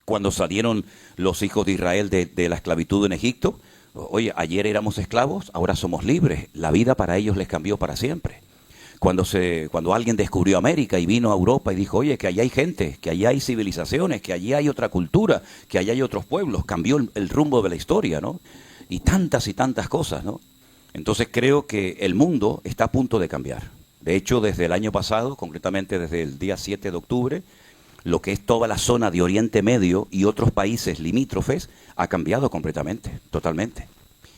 Cuando salieron los hijos de Israel de la esclavitud en Egipto, oye, ayer éramos esclavos, ahora somos libres. La vida para ellos les cambió para siempre. Cuando alguien descubrió América y vino a Europa y dijo, oye, que allá hay gente, que allá hay civilizaciones, que allá hay otra cultura, que allá hay otros pueblos, cambió el rumbo de la historia, ¿no? Y tantas cosas, ¿no? Entonces creo que el mundo está a punto de cambiar. De hecho, desde el año pasado, concretamente desde el día 7 de octubre, lo que es toda la zona de Oriente Medio y otros países limítrofes ha cambiado completamente, totalmente.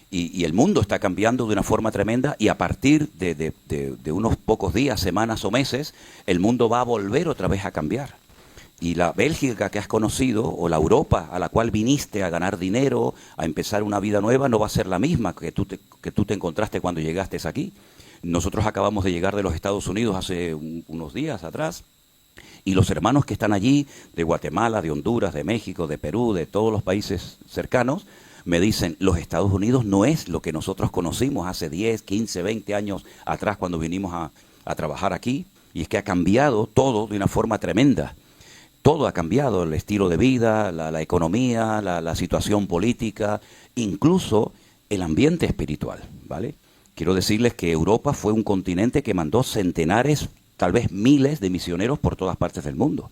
Y el mundo está cambiando de una forma tremenda y a partir de unos pocos días, semanas o meses, el mundo va a volver otra vez a cambiar. Y la Bélgica que has conocido, o la Europa a la cual viniste a ganar dinero, a empezar una vida nueva, no va a ser la misma que tú te encontraste cuando llegaste aquí. Nosotros acabamos de llegar de los Estados Unidos hace unos días atrás, y los hermanos que están allí, de Guatemala, de Honduras, de México, de Perú, de todos los países cercanos, me dicen, los Estados Unidos no es lo que nosotros conocimos hace 10, 15, 20 años atrás cuando vinimos a trabajar aquí, y es que ha cambiado todo de una forma tremenda. Todo ha cambiado, el estilo de vida, la economía, la situación política, incluso el ambiente espiritual, ¿vale? Quiero decirles que Europa fue un continente que mandó centenares, tal vez miles de misioneros por todas partes del mundo.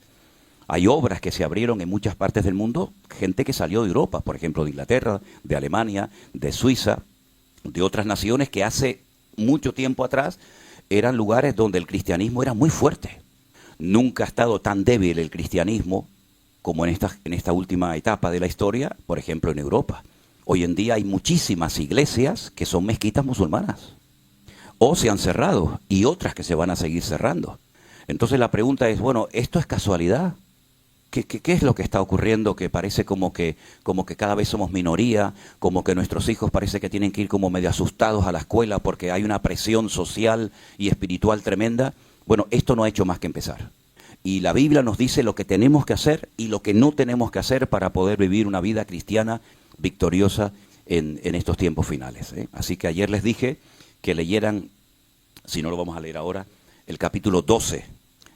Hay obras que se abrieron en muchas partes del mundo, gente que salió de Europa, por ejemplo, de Inglaterra, de Alemania, de Suiza, de otras naciones que hace mucho tiempo atrás eran lugares donde el cristianismo era muy fuerte. Nunca ha estado tan débil el cristianismo como en esta última etapa de la historia, por ejemplo, en Europa. Hoy en día hay muchísimas iglesias que son mezquitas musulmanas, o se han cerrado, y otras que se van a seguir cerrando. Entonces la pregunta es, bueno, ¿esto es casualidad? ¿Qué es lo que está ocurriendo? Que parece como que cada vez somos minoría, como que nuestros hijos parece que tienen que ir como medio asustados a la escuela porque hay una presión social y espiritual tremenda. Bueno, esto no ha hecho más que empezar. Y la Biblia nos dice lo que tenemos que hacer y lo que no tenemos que hacer para poder vivir una vida cristiana victoriosa en estos tiempos finales, ¿eh? Así que ayer les dije que leyeran, si no lo vamos a leer ahora, el capítulo 12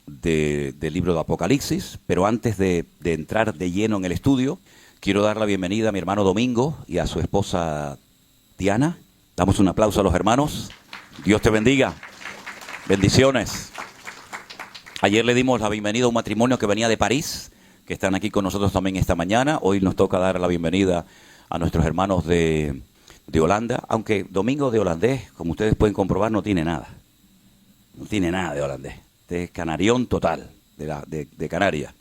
del libro de Apocalipsis, pero antes de entrar de lleno en el estudio, quiero dar la bienvenida a mi hermano Domingo y a su esposa Diana. Damos un aplauso a los hermanos. Dios te bendiga. Bendiciones. Ayer le dimos la bienvenida a un matrimonio que venía de París, que están aquí con nosotros también esta mañana. Hoy nos toca dar la bienvenida a nuestros hermanos de Holanda, aunque Domingo de holandés, como ustedes pueden comprobar, no tiene nada. No tiene nada de holandés. Este es canarión total, de Canarias.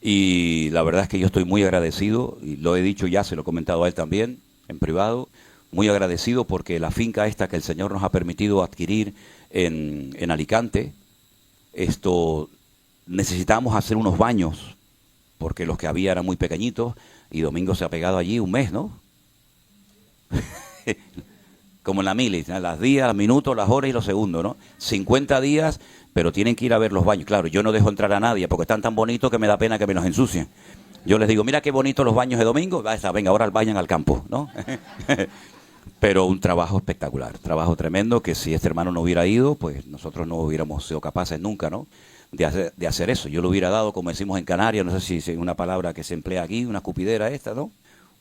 Y la verdad es que yo estoy muy agradecido, y lo he dicho ya, se lo he comentado a él también, en privado, muy agradecido porque la finca esta que el Señor nos ha permitido adquirir en Alicante, esto necesitamos hacer unos baños, porque los que había eran muy pequeñitos, y Domingo se ha pegado allí un mes, ¿no? Como en la mili, ¿no? Las días, los minutos, las horas y los segundos, ¿no? 50 días, pero tienen que ir a ver los baños. Claro, yo no dejo entrar a nadie porque están tan bonitos que me da pena que me los ensucien. Yo les digo, mira qué bonitos los baños de Domingo, venga, ahora vayan al campo, ¿no? Pero un trabajo espectacular, trabajo tremendo, que si este hermano no hubiera ido, pues nosotros no hubiéramos sido capaces nunca, ¿no? De hacer eso. Yo lo hubiera dado, como decimos en Canarias, no sé si es una palabra que se emplea aquí, una escupidera esta, ¿no?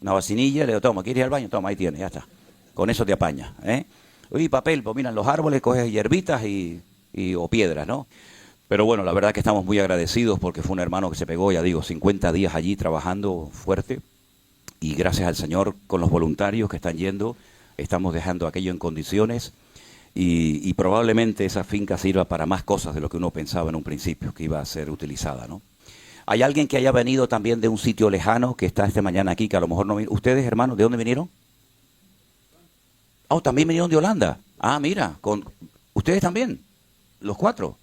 Una vacinilla, le digo, toma, ¿quieres ir al baño? Toma, ahí tienes, ya está. Con eso te apañas, ¿eh? Oye, papel, pues mira, en los árboles coges hierbitas o piedras, ¿no? Pero bueno, la verdad que estamos muy agradecidos porque fue un hermano que se pegó, ya digo, 50 días allí trabajando fuerte, y gracias al Señor, con los voluntarios que están yendo, estamos dejando aquello en condiciones, y probablemente esa finca sirva para más cosas de lo que uno pensaba en un principio, que iba a ser utilizada, ¿no? ¿Hay alguien que haya venido también de un sitio lejano, que está esta mañana aquí, que a lo mejor no vino? ¿Ustedes, hermanos, de dónde vinieron? Oh, también vinieron de Holanda. Ah, mira, ustedes también, los 4.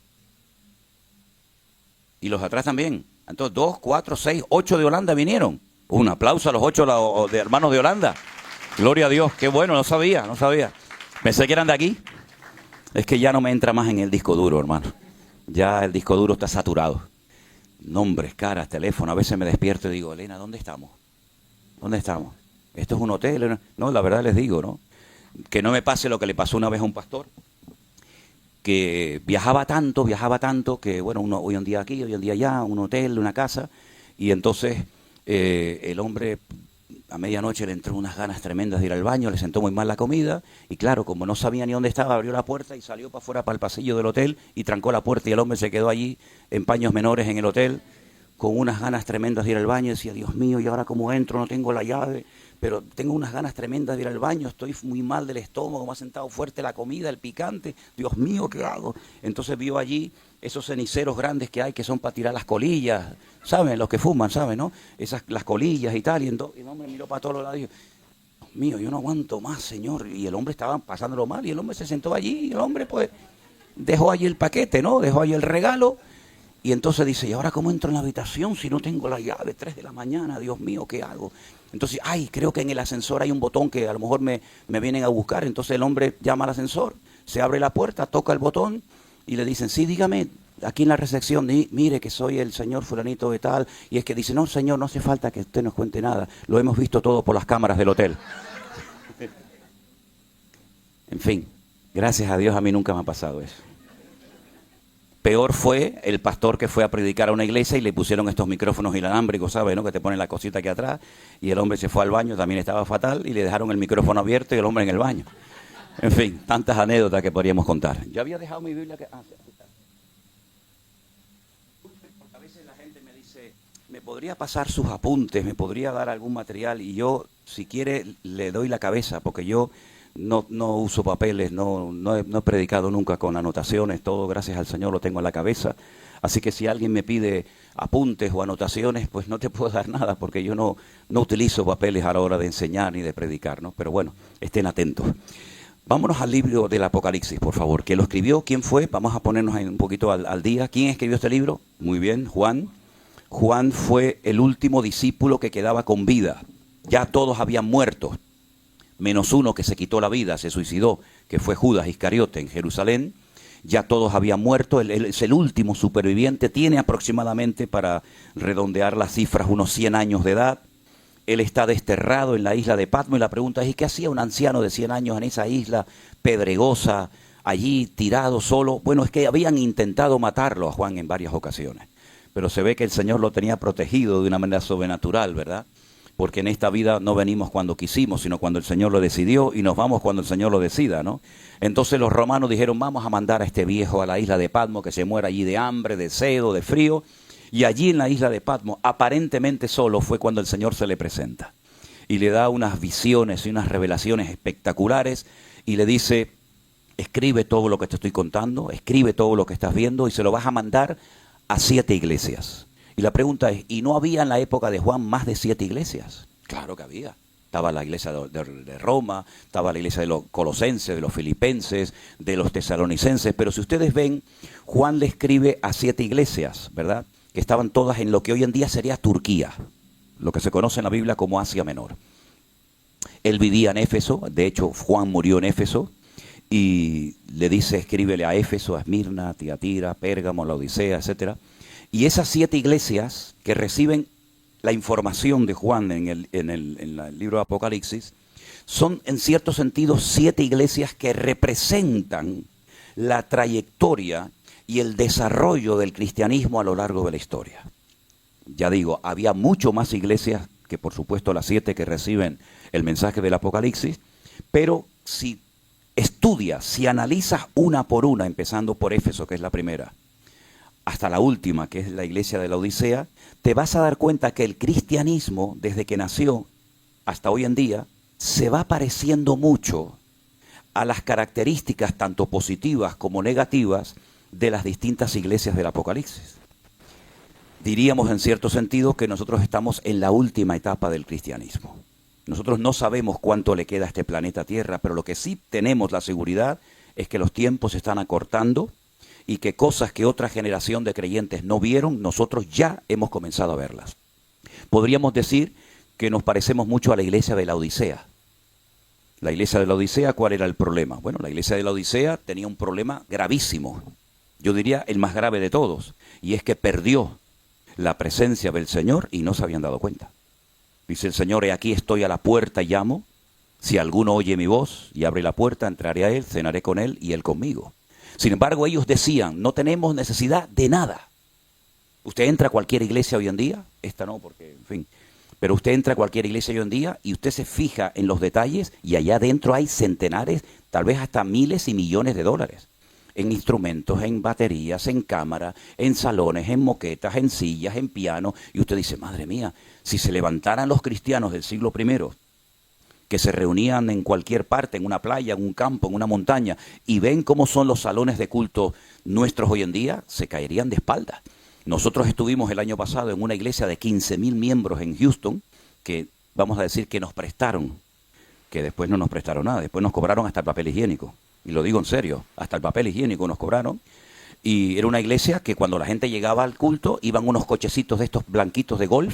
Y los de atrás también. Entonces, 2, 4, 6, 8 de Holanda vinieron. Un aplauso a los 8 de hermanos de Holanda. Gloria a Dios, qué bueno, no sabía. Pensé que eran de aquí. Es que ya no me entra más en el disco duro, hermano. Ya el disco duro está saturado. Nombres, caras, teléfono. A veces me despierto y digo, Elena, ¿dónde estamos? ¿Dónde estamos? ¿Esto es un hotel? No, la verdad les digo, ¿no? Que no me pase lo que le pasó una vez a un pastor, que viajaba tanto, que bueno, uno hoy un día aquí, hoy un día allá, un hotel, una casa, y entonces El hombre a medianoche le entró unas ganas tremendas de ir al baño, le sentó muy mal la comida y claro, como no sabía ni dónde estaba, abrió la puerta y salió para afuera, para el pasillo del hotel y trancó la puerta y el hombre se quedó allí en paños menores en el hotel con unas ganas tremendas de ir al baño. Decía, Dios mío, ¿y ahora cómo entro? No tengo la llave, pero tengo unas ganas tremendas de ir al baño, estoy muy mal del estómago, me ha sentado fuerte la comida, el picante, Dios mío, ¿qué hago? Entonces vio allí esos ceniceros grandes que hay que son para tirar las colillas, ¿saben? Los que fuman, ¿saben? ¿No? Las colillas y tal, y el hombre miró para todos los lados y dijo, Dios mío, yo no aguanto más, Señor. Y el hombre estaba pasándolo mal y el hombre se sentó allí y el hombre pues dejó allí el paquete, ¿no? Dejó allí el regalo. Y entonces dice, ¿y ahora cómo entro en la habitación si no tengo la llave? 3 de la mañana, Dios mío, ¿qué hago? Entonces, creo que en el ascensor hay un botón que a lo mejor me vienen a buscar. Entonces el hombre llama al ascensor, se abre la puerta, toca el botón y le dicen, sí, dígame, aquí en la recepción, mire que soy el señor fulanito de tal. Y es que dice, no, señor, no hace falta que usted nos cuente nada. Lo hemos visto todo por las cámaras del hotel. En fin, gracias a Dios a mí nunca me ha pasado eso. Peor fue el pastor que fue a predicar a una iglesia y le pusieron estos micrófonos inalámbricos, ¿sabes? ¿No? Que te ponen la cosita aquí atrás y el hombre se fue al baño, también estaba fatal y le dejaron el micrófono abierto y el hombre en el baño. En fin, tantas anécdotas que podríamos contar. Yo había dejado mi Biblia que... A veces la gente me dice, ¿me podría pasar sus apuntes? ¿Me podría dar algún material? Y yo, si quiere, le doy la cabeza porque yo... No uso papeles, no he predicado nunca con anotaciones, todo gracias al Señor lo tengo en la cabeza. Así que si alguien me pide apuntes o anotaciones, pues no te puedo dar nada porque yo no utilizo papeles a la hora de enseñar ni de predicar, ¿no? Pero bueno, estén atentos. Vámonos al libro del Apocalipsis, por favor. ¿Quién lo escribió? ¿Quién fue? Vamos a ponernos un poquito al día. ¿Quién escribió este libro? Muy bien, Juan. Juan fue el último discípulo que quedaba con vida. Ya todos habían muerto, menos uno que se quitó la vida, se suicidó, que fue Judas Iscariote en Jerusalén. Ya todos habían muerto, él es el último superviviente, tiene aproximadamente, para redondear las cifras, unos 100 años de edad. Él está desterrado en la isla de Patmos y la pregunta es, ¿y qué hacía un anciano de 100 años en esa isla pedregosa, allí tirado solo? Bueno, es que habían intentado matarlo a Juan en varias ocasiones, pero se ve que el Señor lo tenía protegido de una manera sobrenatural, ¿verdad? Porque en esta vida no venimos cuando quisimos, sino cuando el Señor lo decidió, y nos vamos cuando el Señor lo decida, ¿no? Entonces los romanos dijeron, vamos a mandar a este viejo a la isla de Patmos, que se muera allí de hambre, de sed, de frío. Y allí en la isla de Patmos, aparentemente solo, fue cuando el Señor se le presenta. Y le da unas visiones y unas revelaciones espectaculares, y le dice, escribe todo lo que te estoy contando, escribe todo lo que estás viendo, y se lo vas a mandar a 7 iglesias. Y la pregunta es, ¿y no había en la época de Juan más de 7 iglesias? Claro que había. Estaba la iglesia de Roma, estaba la iglesia de los colosenses, de los filipenses, de los tesalonicenses. Pero si ustedes ven, Juan le escribe a 7 iglesias, ¿verdad? Que estaban todas en lo que hoy en día sería Turquía, lo que se conoce en la Biblia como Asia Menor. Él vivía en Éfeso, de hecho Juan murió en Éfeso, y le dice, escríbele a Éfeso, a Esmirna, Tiatira, Pérgamo, Laodicea, etcétera. Y esas 7 iglesias que reciben la información de Juan en el libro de Apocalipsis, son en cierto sentido 7 iglesias que representan la trayectoria y el desarrollo del cristianismo a lo largo de la historia. Ya digo, había mucho más iglesias que por supuesto las 7 que reciben el mensaje del Apocalipsis, pero si estudias, si analizas una por una, empezando por Éfeso, que es la primera, hasta la última, que es la iglesia de la Odisea, te vas a dar cuenta que el cristianismo, desde que nació hasta hoy en día, se va pareciendo mucho a las características tanto positivas como negativas de las distintas iglesias del Apocalipsis. Diríamos en cierto sentido que nosotros estamos en la última etapa del cristianismo. Nosotros no sabemos cuánto le queda a este planeta Tierra, pero lo que sí tenemos la seguridad es que los tiempos se están acortando, y que cosas que otra generación de creyentes no vieron, nosotros ya hemos comenzado a verlas. Podríamos decir que nos parecemos mucho a la iglesia de la Odisea. La iglesia de la Odisea, ¿cuál era el problema? Bueno, la iglesia de la Odisea tenía un problema gravísimo. Yo diría el más grave de todos, y es que perdió la presencia del Señor y no se habían dado cuenta. Dice el Señor, he aquí estoy a la puerta y llamo. Si alguno oye mi voz y abre la puerta, entraré a él, cenaré con él y él conmigo. Sin embargo, ellos decían, no tenemos necesidad de nada. Usted entra a cualquier iglesia hoy en día, esta no, porque, en fin, Pero usted entra a cualquier iglesia hoy en día y usted se fija en los detalles y allá adentro hay centenares, tal vez hasta miles y millones de dólares. En instrumentos, en baterías, en cámara, en salones, en moquetas, en sillas, en piano. Y usted dice, madre mía, si se levantaran los cristianos del siglo I, que se reunían en cualquier parte, en una playa, en un campo, en una montaña, y ven cómo son los salones de culto nuestros hoy en día, se caerían de espaldas. Nosotros estuvimos el año pasado en una iglesia de 15,000 miembros en Houston, que vamos a decir que nos prestaron, que después no nos prestaron nada, después nos cobraron hasta el papel higiénico. Y lo digo en serio, hasta el papel higiénico nos cobraron. Y era una iglesia que cuando la gente llegaba al culto, iban unos cochecitos de estos blanquitos de golf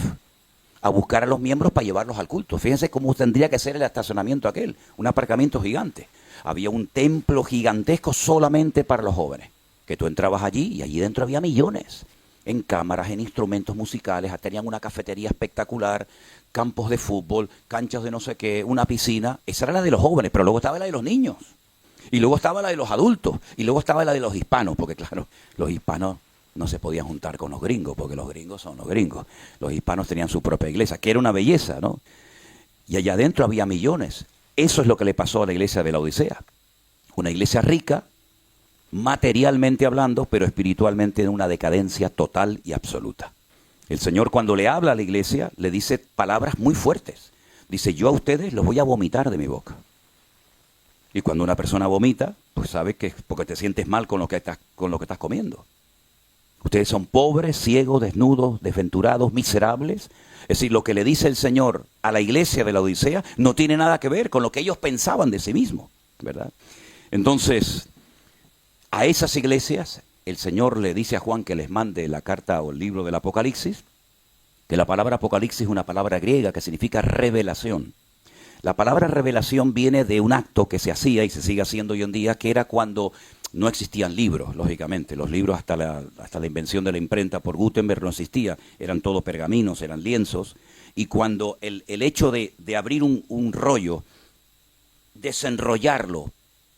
a buscar a los miembros para llevarlos al culto. Fíjense cómo tendría que ser el estacionamiento aquel, un aparcamiento gigante. Había un templo gigantesco solamente para los jóvenes, que tú entrabas allí y allí dentro había millones, en cámaras, en instrumentos musicales, tenían una cafetería espectacular, campos de fútbol, canchas de no sé qué, una piscina. Esa era la de los jóvenes, pero luego estaba la de los niños. Y luego estaba la de los adultos, y luego estaba la de los hispanos, porque claro, los hispanos no se podían juntar con los gringos, porque los gringos son los gringos. Los hispanos tenían su propia iglesia, que era una belleza, ¿no? Y allá adentro había millones. Eso es lo que le pasó a la iglesia de la Odisea. Una iglesia rica, materialmente hablando, pero espiritualmente en una decadencia total y absoluta. El Señor, cuando le habla a la iglesia, le dice palabras muy fuertes. Dice, yo a ustedes los voy a vomitar de mi boca. Y cuando una persona vomita, pues sabe que es porque te sientes mal con lo que estás comiendo. Ustedes son pobres, ciegos, desnudos, desventurados, miserables. Es decir, lo que le dice el Señor a la iglesia de la Odisea no tiene nada que ver con lo que ellos pensaban de sí mismos, ¿verdad? Entonces, a esas iglesias, el Señor le dice a Juan que les mande la carta o el libro del Apocalipsis, que la palabra Apocalipsis es una palabra griega que significa revelación. La palabra revelación viene de un acto que se hacía y se sigue haciendo hoy en día, que era cuando no existían libros, lógicamente. Los libros hasta la invención de la imprenta por Gutenberg no existía, eran todo pergaminos, eran lienzos. Y cuando el hecho de abrir un rollo, desenrollarlo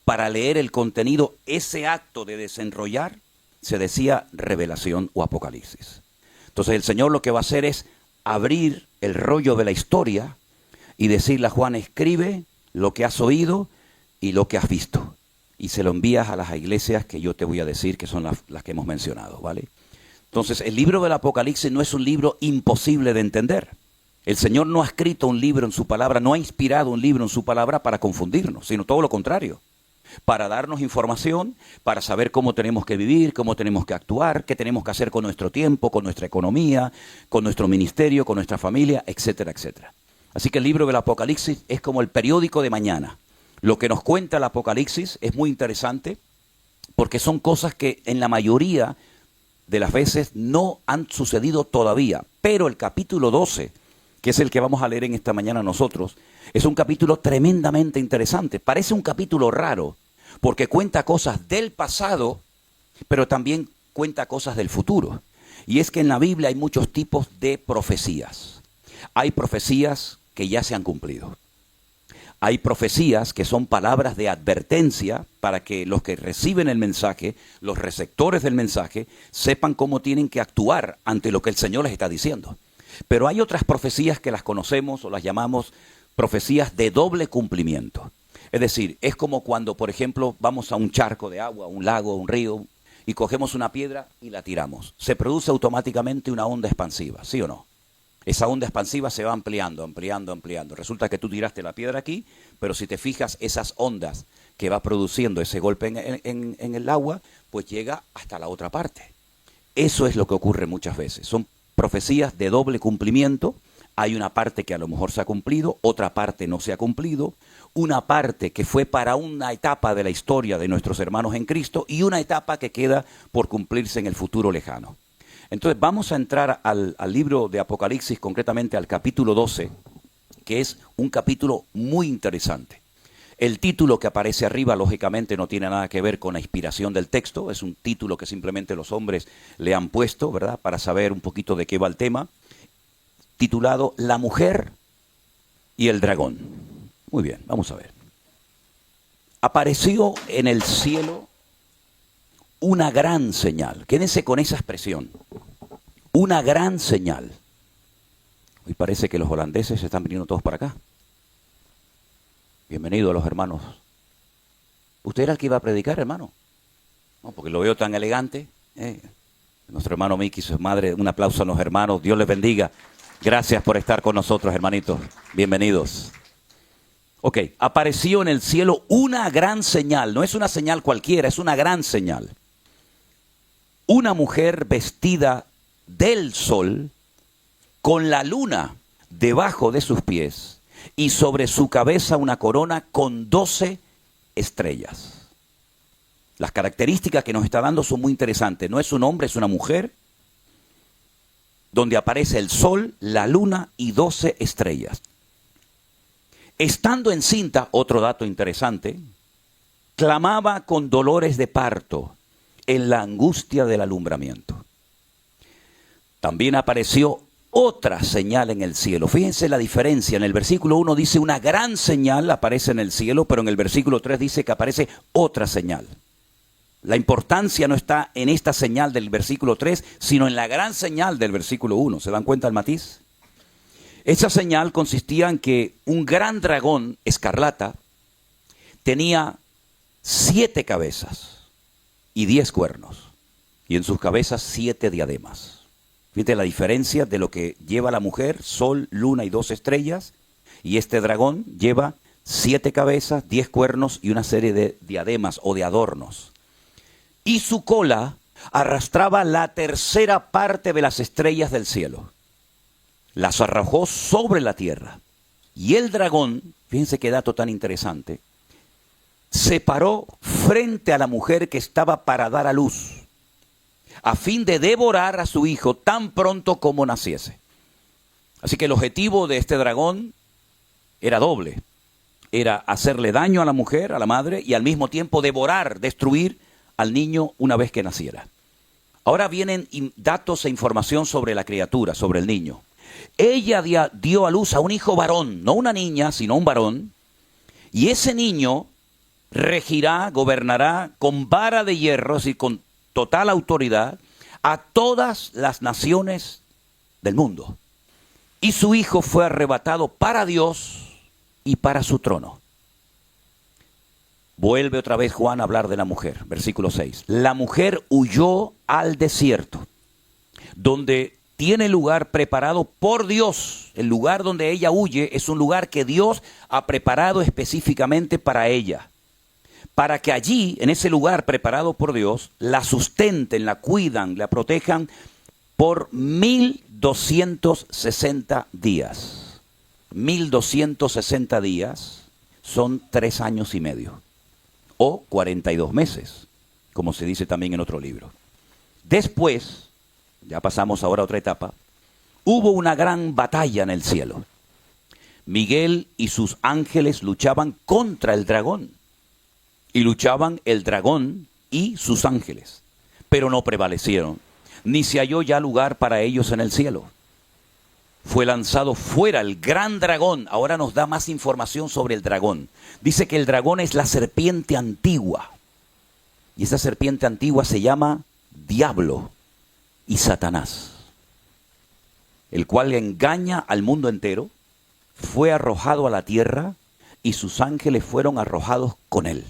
para leer el contenido, ese acto de desenrollar se decía revelación o apocalipsis. Entonces el Señor lo que va a hacer es abrir el rollo de la historia y decirle a Juan, escribe lo que has oído y lo que has visto. Y se lo envías a las iglesias que yo te voy a decir, que son las que hemos mencionado, ¿vale? Entonces, el libro del Apocalipsis no es un libro imposible de entender. El Señor no ha escrito un libro en su palabra, no ha inspirado un libro en su palabra para confundirnos, sino todo lo contrario. Para darnos información, para saber cómo tenemos que vivir, cómo tenemos que actuar, qué tenemos que hacer con nuestro tiempo, con nuestra economía, con nuestro ministerio, con nuestra familia, etcétera, etcétera. Así que el libro del Apocalipsis es como el periódico de mañana. Lo que nos cuenta el Apocalipsis es muy interesante porque son cosas que en la mayoría de las veces no han sucedido todavía. Pero el capítulo 12, que es el que vamos a leer en esta mañana nosotros, es un capítulo tremendamente interesante. Parece un capítulo raro porque cuenta cosas del pasado, pero también cuenta cosas del futuro. Y es que en la Biblia hay muchos tipos de profecías. Hay profecías que ya se han cumplido. Hay profecías que son palabras de advertencia para que los que reciben el mensaje, los receptores del mensaje, sepan cómo tienen que actuar ante lo que el Señor les está diciendo. Pero hay otras profecías que las conocemos o las llamamos profecías de doble cumplimiento. Es decir, es como cuando, por ejemplo, vamos a un charco de agua, un lago, un río, y cogemos una piedra y la tiramos. Se produce automáticamente una onda expansiva, ¿sí o no? Esa onda expansiva se va ampliando, ampliando, ampliando. Resulta que tú tiraste la piedra aquí, pero si te fijas, esas ondas que va produciendo ese golpe en el agua, pues llega hasta la otra parte. Eso es lo que ocurre muchas veces. Son profecías de doble cumplimiento. Hay una parte que a lo mejor se ha cumplido, otra parte no se ha cumplido, una parte que fue para una etapa de la historia de nuestros hermanos en Cristo y una etapa que queda por cumplirse en el futuro lejano. Entonces vamos a entrar al libro de Apocalipsis, concretamente al capítulo 12, que es un capítulo muy interesante. El título que aparece arriba, lógicamente, no tiene nada que ver con la inspiración del texto, es un título que simplemente los hombres le han puesto, ¿verdad?, para saber un poquito de qué va el tema, titulado La mujer y el dragón. Muy bien, vamos a ver. Apareció en el cielo una gran señal. Quédense con esa expresión. Una gran señal. Hoy parece que los holandeses se están viniendo todos para acá. Bienvenidos a los hermanos. ¿Usted era el que iba a predicar, hermano? No, porque lo veo tan elegante. Nuestro hermano Miki y su madre, un aplauso a los hermanos. Dios les bendiga. Gracias por estar con nosotros, hermanitos. Bienvenidos. Ok, apareció en el cielo una gran señal. No es una señal cualquiera, es una gran señal. Una mujer vestida del sol, con la luna debajo de sus pies y sobre su cabeza una corona con 12 estrellas. Las características que nos está dando son muy interesantes. No es un hombre, es una mujer, donde aparece el sol, la luna y 12 estrellas. Estando encinta, otro dato interesante, clamaba con dolores de parto en la angustia del alumbramiento. También apareció otra señal en el cielo. Fíjense la diferencia. En el versículo 1 dice una gran señal aparece en el cielo, pero en el versículo 3 dice que aparece otra señal. La importancia no está en esta señal del versículo 3, sino en la gran señal del versículo 1. ¿Se dan cuenta el matiz? Esa señal consistía en que un gran dragón escarlata tenía 7 cabezas y 10 cuernos, y en sus cabezas 7 diademas. Fíjate la diferencia de lo que lleva la mujer: sol, luna y 2 estrellas, y este dragón lleva 7 cabezas, 10 cuernos y una serie de diademas o de adornos. Y su cola arrastraba la tercera parte de las estrellas del cielo. Las arrojó sobre la tierra. Y el dragón, fíjense qué dato tan interesante, se paró frente a la mujer que estaba para dar a luz, a fin de devorar a su hijo tan pronto como naciese. Así que el objetivo de este dragón era doble. Era hacerle daño a la mujer, a la madre, y al mismo tiempo devorar, destruir al niño una vez que naciera. Ahora vienen datos e información sobre la criatura, sobre el niño. Ella dio a luz a un hijo varón, no una niña, sino un varón, y ese niño regirá, gobernará con vara de hierro, y con total autoridad, a todas las naciones del mundo. Y su hijo fue arrebatado para Dios y para su trono. Vuelve otra vez Juan a hablar de la mujer, versículo 6. La mujer huyó al desierto, donde tiene lugar preparado por Dios. El lugar donde ella huye es un lugar que Dios ha preparado específicamente para ella, para que allí, en ese lugar preparado por Dios, la sustenten, la cuidan, la protejan por 1260 días. 1260 días son 3 años y medio, o 42 meses, como se dice también en otro libro. Después, ya pasamos ahora a otra etapa, hubo una gran batalla en el cielo. Miguel y sus ángeles luchaban contra el dragón. Y luchaban el dragón y sus ángeles, pero no prevalecieron, ni se halló ya lugar para ellos en el cielo. Fue lanzado fuera el gran dragón. Ahora nos da más información sobre el dragón. Dice que el dragón es la serpiente antigua. Y esa serpiente antigua se llama Diablo y Satanás, el cual engaña al mundo entero. Fue arrojado a la tierra y sus ángeles fueron arrojados con él.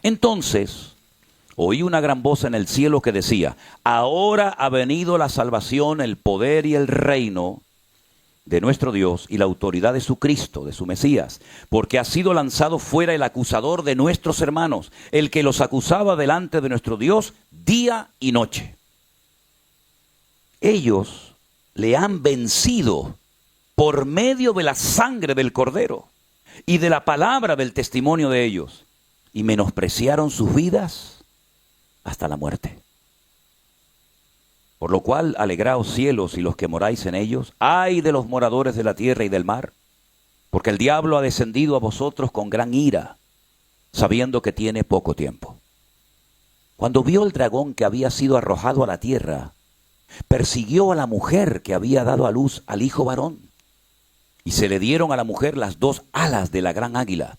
Entonces oí una gran voz en el cielo que decía: ahora ha venido la salvación, el poder y el reino de nuestro Dios y la autoridad de su Cristo, de su Mesías, porque ha sido lanzado fuera el acusador de nuestros hermanos, el que los acusaba delante de nuestro Dios día y noche. Ellos le han vencido por medio de la sangre del Cordero y de la palabra del testimonio de ellos, y menospreciaron sus vidas hasta la muerte. Por lo cual, alegraos cielos y los que moráis en ellos, ay de los moradores de la tierra y del mar, porque el diablo ha descendido a vosotros con gran ira, sabiendo que tiene poco tiempo. Cuando vio el dragón que había sido arrojado a la tierra, persiguió a la mujer que había dado a luz al hijo varón, y se le dieron a la mujer las 2 alas de la gran águila,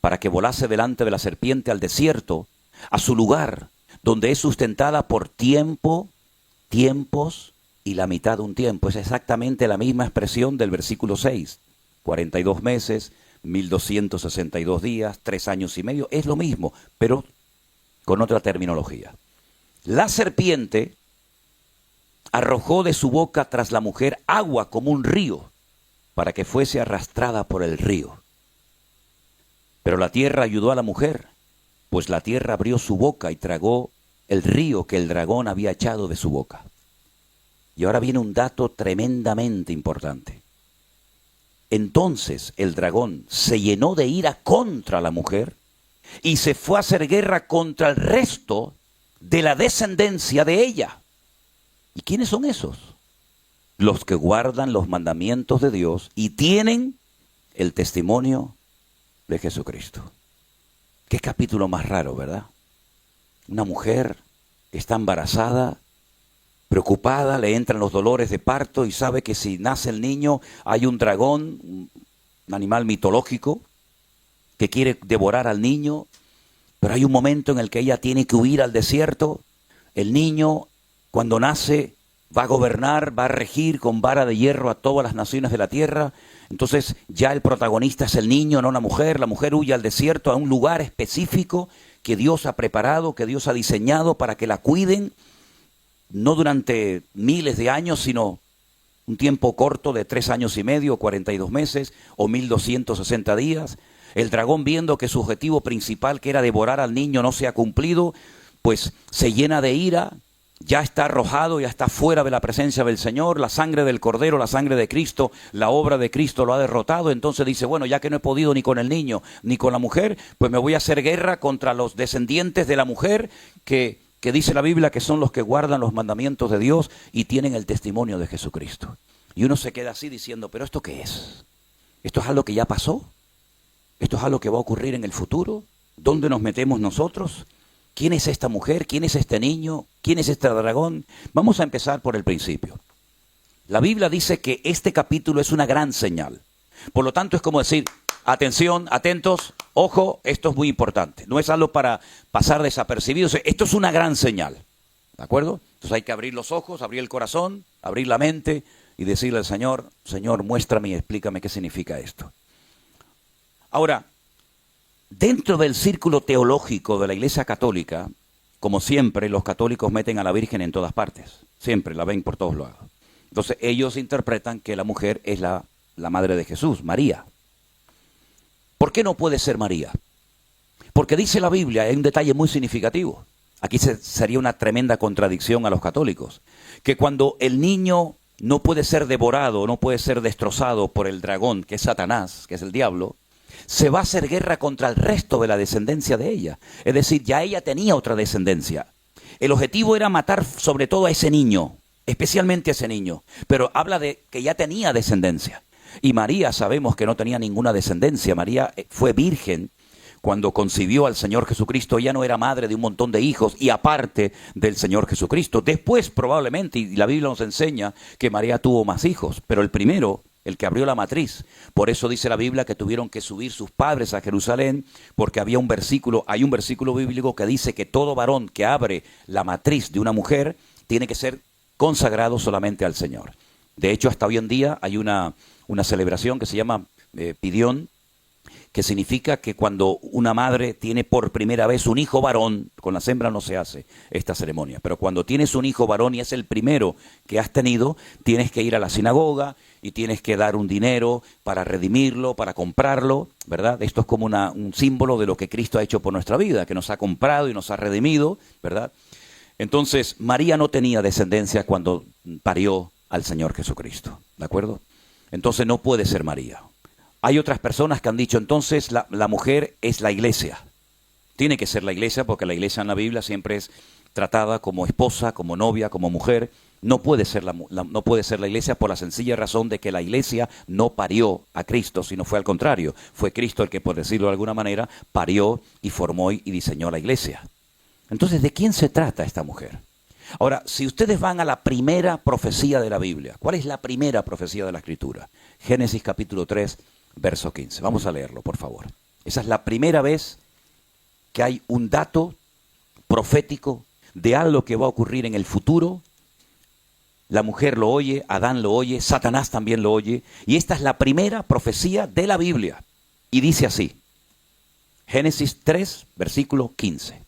para que volase delante de la serpiente al desierto, a su lugar, donde es sustentada por tiempos y la mitad de un tiempo. Es exactamente la misma expresión del versículo 6. 42 meses, 1262 días, 3 años y medio. Es lo mismo, pero con otra terminología. La serpiente arrojó de su boca tras la mujer agua como un río, para que fuese arrastrada por el río. Pero la tierra ayudó a la mujer, pues la tierra abrió su boca y tragó el río que el dragón había echado de su boca. Y ahora viene un dato tremendamente importante. Entonces el dragón se llenó de ira contra la mujer y se fue a hacer guerra contra el resto de la descendencia de ella. ¿Y quiénes son esos? Los que guardan los mandamientos de Dios y tienen el testimonio de Jesucristo. Qué capítulo más raro, ¿verdad? Una mujer que está embarazada, preocupada, le entran los dolores de parto y sabe que si nace el niño hay un dragón, un animal mitológico, que quiere devorar al niño, pero hay un momento en el que ella tiene que huir al desierto. El niño, cuando nace, va a gobernar, va a regir con vara de hierro a todas las naciones de la tierra. Entonces ya el protagonista es el niño, no la mujer. La mujer huye al desierto, a un lugar específico que Dios ha preparado, que Dios ha diseñado para que la cuiden, no durante miles de años, sino un tiempo corto de 3 años y medio, 42 meses o 1260 días. El dragón, viendo que su objetivo principal, que era devorar al niño, no se ha cumplido, pues se llena de ira, ya está arrojado, ya está fuera de la presencia del Señor. La sangre del Cordero, la sangre de Cristo, la obra de Cristo lo ha derrotado. Entonces dice, bueno, ya que no he podido ni con el niño ni con la mujer, pues me voy a hacer guerra contra los descendientes de la mujer que dice la Biblia que son los que guardan los mandamientos de Dios y tienen el testimonio de Jesucristo. Y uno se queda así diciendo, ¿pero esto qué es? ¿Esto es algo que ya pasó? ¿Esto es algo que va a ocurrir en el futuro? ¿Dónde nos metemos nosotros? ¿Quién es esta mujer? ¿Quién es este niño? ¿Quién es este dragón? Vamos a empezar por el principio. La Biblia dice que este capítulo es una gran señal. Por lo tanto, es como decir, atención, atentos, ojo, esto es muy importante. No es algo para pasar desapercibido, esto es una gran señal. ¿De acuerdo? Entonces hay que abrir los ojos, abrir el corazón, abrir la mente y decirle al Señor, Señor, muéstrame y explícame qué significa esto. Ahora, dentro del círculo teológico de la Iglesia Católica, como siempre, los católicos meten a la Virgen en todas partes. Siempre la ven por todos lados. Entonces ellos interpretan que la mujer es la madre de Jesús, María. ¿Por qué no puede ser María? Porque dice la Biblia, hay un detalle muy significativo. Aquí sería una tremenda contradicción a los católicos. Que cuando el niño no puede ser devorado, no puede ser destrozado por el dragón, que es Satanás, que es el diablo, se va a hacer guerra contra el resto de la descendencia de ella. Es decir, ya ella tenía otra descendencia. El objetivo era matar sobre todo a ese niño, especialmente a ese niño. Pero habla de que ya tenía descendencia. Y María sabemos que no tenía ninguna descendencia. María fue virgen cuando concibió al Señor Jesucristo. Ella no era madre de un montón de hijos y aparte del Señor Jesucristo. Después probablemente, y la Biblia nos enseña que María tuvo más hijos, pero el primero, el que abrió la matriz. Por eso dice la Biblia que tuvieron que subir sus padres a Jerusalén, porque hay un versículo bíblico que dice que todo varón que abre la matriz de una mujer tiene que ser consagrado solamente al Señor. De hecho, hasta hoy en día hay una celebración que se llama Pidión, que significa que cuando una madre tiene por primera vez un hijo varón, con las hembras no se hace esta ceremonia, pero cuando tienes un hijo varón y es el primero que has tenido, tienes que ir a la sinagoga y tienes que dar un dinero para redimirlo, para comprarlo, ¿verdad? Esto es como un símbolo de lo que Cristo ha hecho por nuestra vida, que nos ha comprado y nos ha redimido, ¿verdad? Entonces, María no tenía descendencia cuando parió al Señor Jesucristo, ¿de acuerdo? Entonces no puede ser María. Hay otras personas que han dicho, entonces la mujer es la iglesia. Tiene que ser la iglesia porque la iglesia en la Biblia siempre es tratada como esposa, como novia, como mujer. No puede ser no puede ser la iglesia por la sencilla razón de que la iglesia no parió a Cristo, sino fue al contrario. Fue Cristo el que, por decirlo de alguna manera, parió y formó y diseñó la iglesia. Entonces, ¿de quién se trata esta mujer? Ahora, si ustedes van a la primera profecía de la Biblia, ¿cuál es la primera profecía de la Escritura? Génesis capítulo 3, verso 15. Vamos a leerlo, por favor. Esa es la primera vez que hay un dato profético de algo que va a ocurrir en el futuro La mujer lo oye, Adán lo oye, Satanás también lo oye. Y esta es la primera profecía de la Biblia. Y dice así, Génesis 3, versículo 15.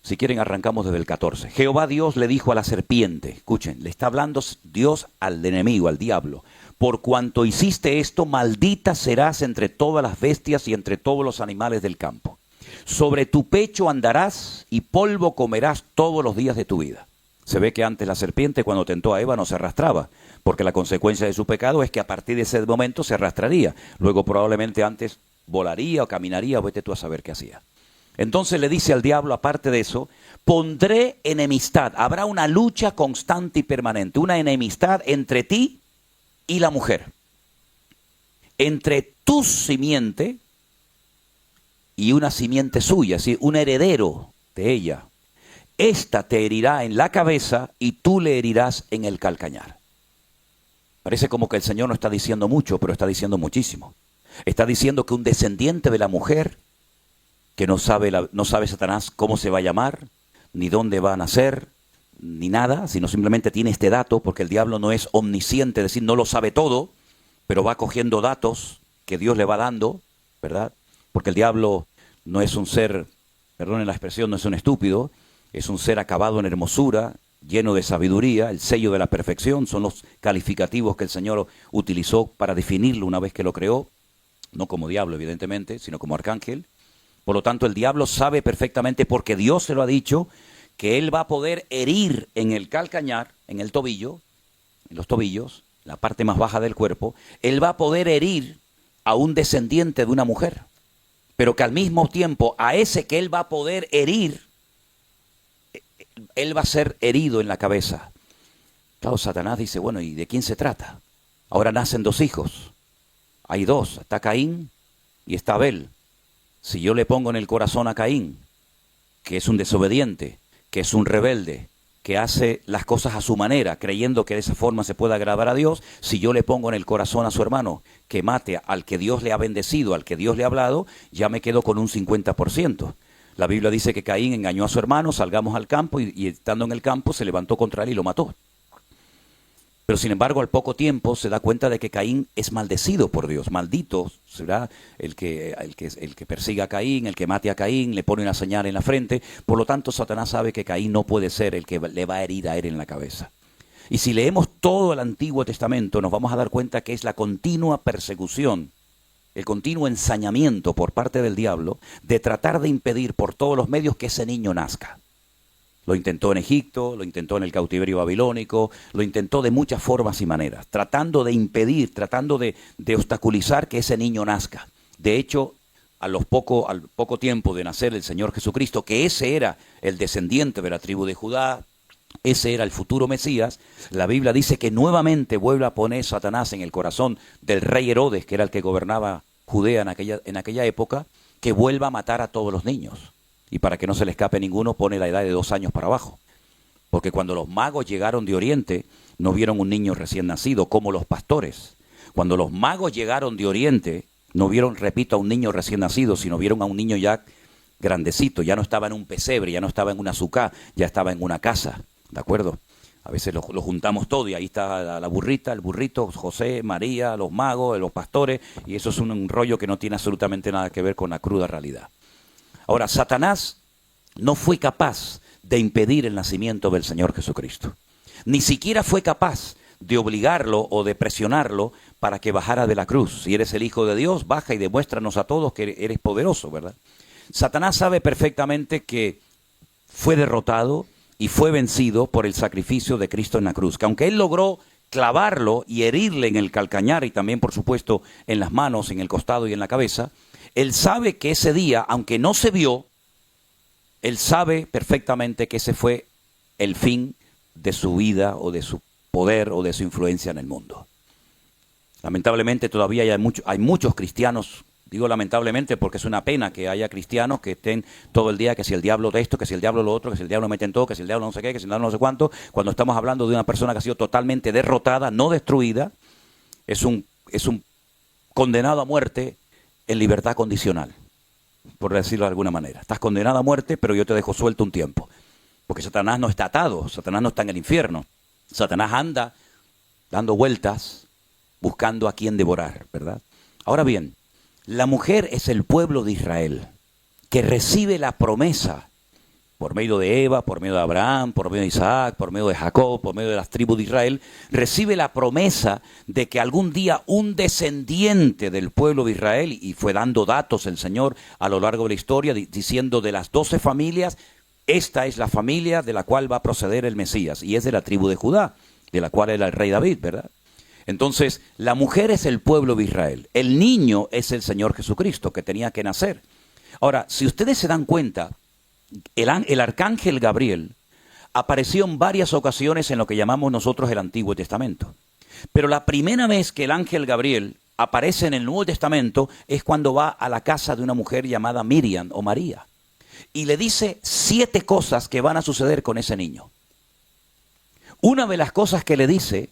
Si quieren arrancamos desde el 14. Jehová Dios le dijo a la serpiente, escuchen, le está hablando Dios al enemigo, al diablo. Por cuanto hiciste esto, maldita serás entre todas las bestias y entre todos los animales del campo. Sobre tu pecho andarás y polvo comerás todos los días de tu vida. Se ve que antes la serpiente cuando tentó a Eva no se arrastraba, porque la consecuencia de su pecado es que a partir de ese momento se arrastraría. Luego probablemente antes volaría o caminaría, o vete tú a saber qué hacía. Entonces le dice al diablo, aparte de eso, pondré enemistad. Habrá una lucha constante y permanente, una enemistad entre ti y la mujer. Entre tu simiente y una simiente suya, ¿sí? Un heredero de ella. Esta te herirá en la cabeza y tú le herirás en el calcañar. Parece como que el Señor no está diciendo mucho, pero está diciendo muchísimo. Está diciendo que un descendiente de la mujer, que no sabe Satanás cómo se va a llamar, ni dónde va a nacer, ni nada, sino simplemente tiene este dato, porque el diablo no es omnisciente, es decir, no lo sabe todo, pero va cogiendo datos que Dios le va dando, ¿verdad? Porque el diablo no es un ser, perdonen la expresión, no es un estúpido, es un ser acabado en hermosura, lleno de sabiduría, el sello de la perfección, son los calificativos que el Señor utilizó para definirlo una vez que lo creó, no como diablo evidentemente, sino como arcángel. Por lo tanto, el diablo sabe perfectamente, porque Dios se lo ha dicho, que él va a poder herir en el calcañar, en el tobillo, en los tobillos, la parte más baja del cuerpo, él va a poder herir a un descendiente de una mujer, pero que al mismo tiempo a ese que él va a poder herir, él va a ser herido en la cabeza. Claro, Satanás dice, bueno, ¿y de quién se trata? Ahora nacen dos hijos, hay dos, está Caín y está Abel. Si yo le pongo en el corazón a Caín, que es un desobediente, que es un rebelde, que hace las cosas a su manera, creyendo que de esa forma se puede agradar a Dios, si yo le pongo en el corazón a su hermano que mate al que Dios le ha bendecido, al que Dios le ha hablado, ya me quedo con un 50%. La Biblia dice que Caín engañó a su hermano, salgamos al campo y estando en el campo se levantó contra él y lo mató. Pero sin embargo, al poco tiempo se da cuenta de que Caín es maldecido por Dios. Maldito será el que persiga a Caín, el que mate a Caín, le pone una señal en la frente. Por lo tanto, Satanás sabe que Caín no puede ser el que le va a herir a él en la cabeza. Y si leemos todo el Antiguo Testamento, nos vamos a dar cuenta que es la continua persecución, el continuo ensañamiento por parte del diablo de tratar de impedir por todos los medios que ese niño nazca. Lo intentó en Egipto, lo intentó en el cautiverio babilónico, lo intentó de muchas formas y maneras, tratando de impedir, tratando de obstaculizar que ese niño nazca. De hecho, al poco tiempo de nacer el Señor Jesucristo, que ese era el descendiente de la tribu de Judá, ese era el futuro Mesías, la Biblia dice que nuevamente vuelve a poner Satanás en el corazón del rey Herodes, que era el que gobernaba Judea en aquella época, que vuelva a matar a todos los niños. Y para que no se le escape ninguno, pone la edad de 2 años para abajo. Porque cuando los magos llegaron de Oriente, no vieron un niño recién nacido, como los pastores. Cuando los magos llegaron de Oriente, no vieron, repito, a un niño recién nacido, sino vieron a un niño ya grandecito. Ya no estaba en un pesebre, ya no estaba en una azucá, ya estaba en una casa. ¿De acuerdo? A veces lo juntamos todo y ahí está la burrita, el burrito, José, María, los magos, los pastores, y eso es un rollo que no tiene absolutamente nada que ver con la cruda realidad. Ahora, Satanás no fue capaz de impedir el nacimiento del Señor Jesucristo. Ni siquiera fue capaz de obligarlo o de presionarlo para que bajara de la cruz. Si eres el Hijo de Dios, baja y demuéstranos a todos que eres poderoso, ¿verdad? Satanás sabe perfectamente que fue derrotado y fue vencido por el sacrificio de Cristo en la cruz. Que aunque él logró clavarlo y herirle en el calcañar y también, por supuesto, en las manos, en el costado y en la cabeza, él sabe que ese día, aunque no se vio, él sabe perfectamente que ese fue el fin de su vida o de su poder o de su influencia en el mundo. Lamentablemente todavía hay muchos cristianos, digo lamentablemente porque es una pena que haya cristianos que estén todo el día que si el diablo de esto, que si el diablo lo otro, que si el diablo mete en todo, que si el diablo no sé qué, que si el diablo no sé cuánto, cuando estamos hablando de una persona que ha sido totalmente derrotada, no destruida, es un condenado a muerte en libertad condicional, por decirlo de alguna manera. Estás condenado a muerte, pero yo te dejo suelto un tiempo. Porque Satanás no está atado, Satanás no está en el infierno. Satanás anda dando vueltas, buscando a quien devorar, ¿verdad? Ahora bien, la mujer es el pueblo de Israel, que recibe la promesa por medio de Eva, por medio de Abraham, por medio de Isaac, por medio de Jacob, por medio de las tribus de Israel, recibe la promesa de que algún día un descendiente del pueblo de Israel, y fue dando datos el Señor a lo largo de la historia, diciendo de las 12 familias, esta es la familia de la cual va a proceder el Mesías, y es de la tribu de Judá, de la cual era el rey David, ¿verdad? Entonces, la mujer es el pueblo de Israel, el niño es el Señor Jesucristo, que tenía que nacer. Ahora, si ustedes se dan cuenta, el arcángel Gabriel apareció en varias ocasiones en lo que llamamos nosotros el Antiguo Testamento. Pero la primera vez que el ángel Gabriel aparece en el Nuevo Testamento es cuando va a la casa de una mujer llamada Miriam o María. Y le dice 7 cosas que van a suceder con ese niño. Una de las cosas que le dice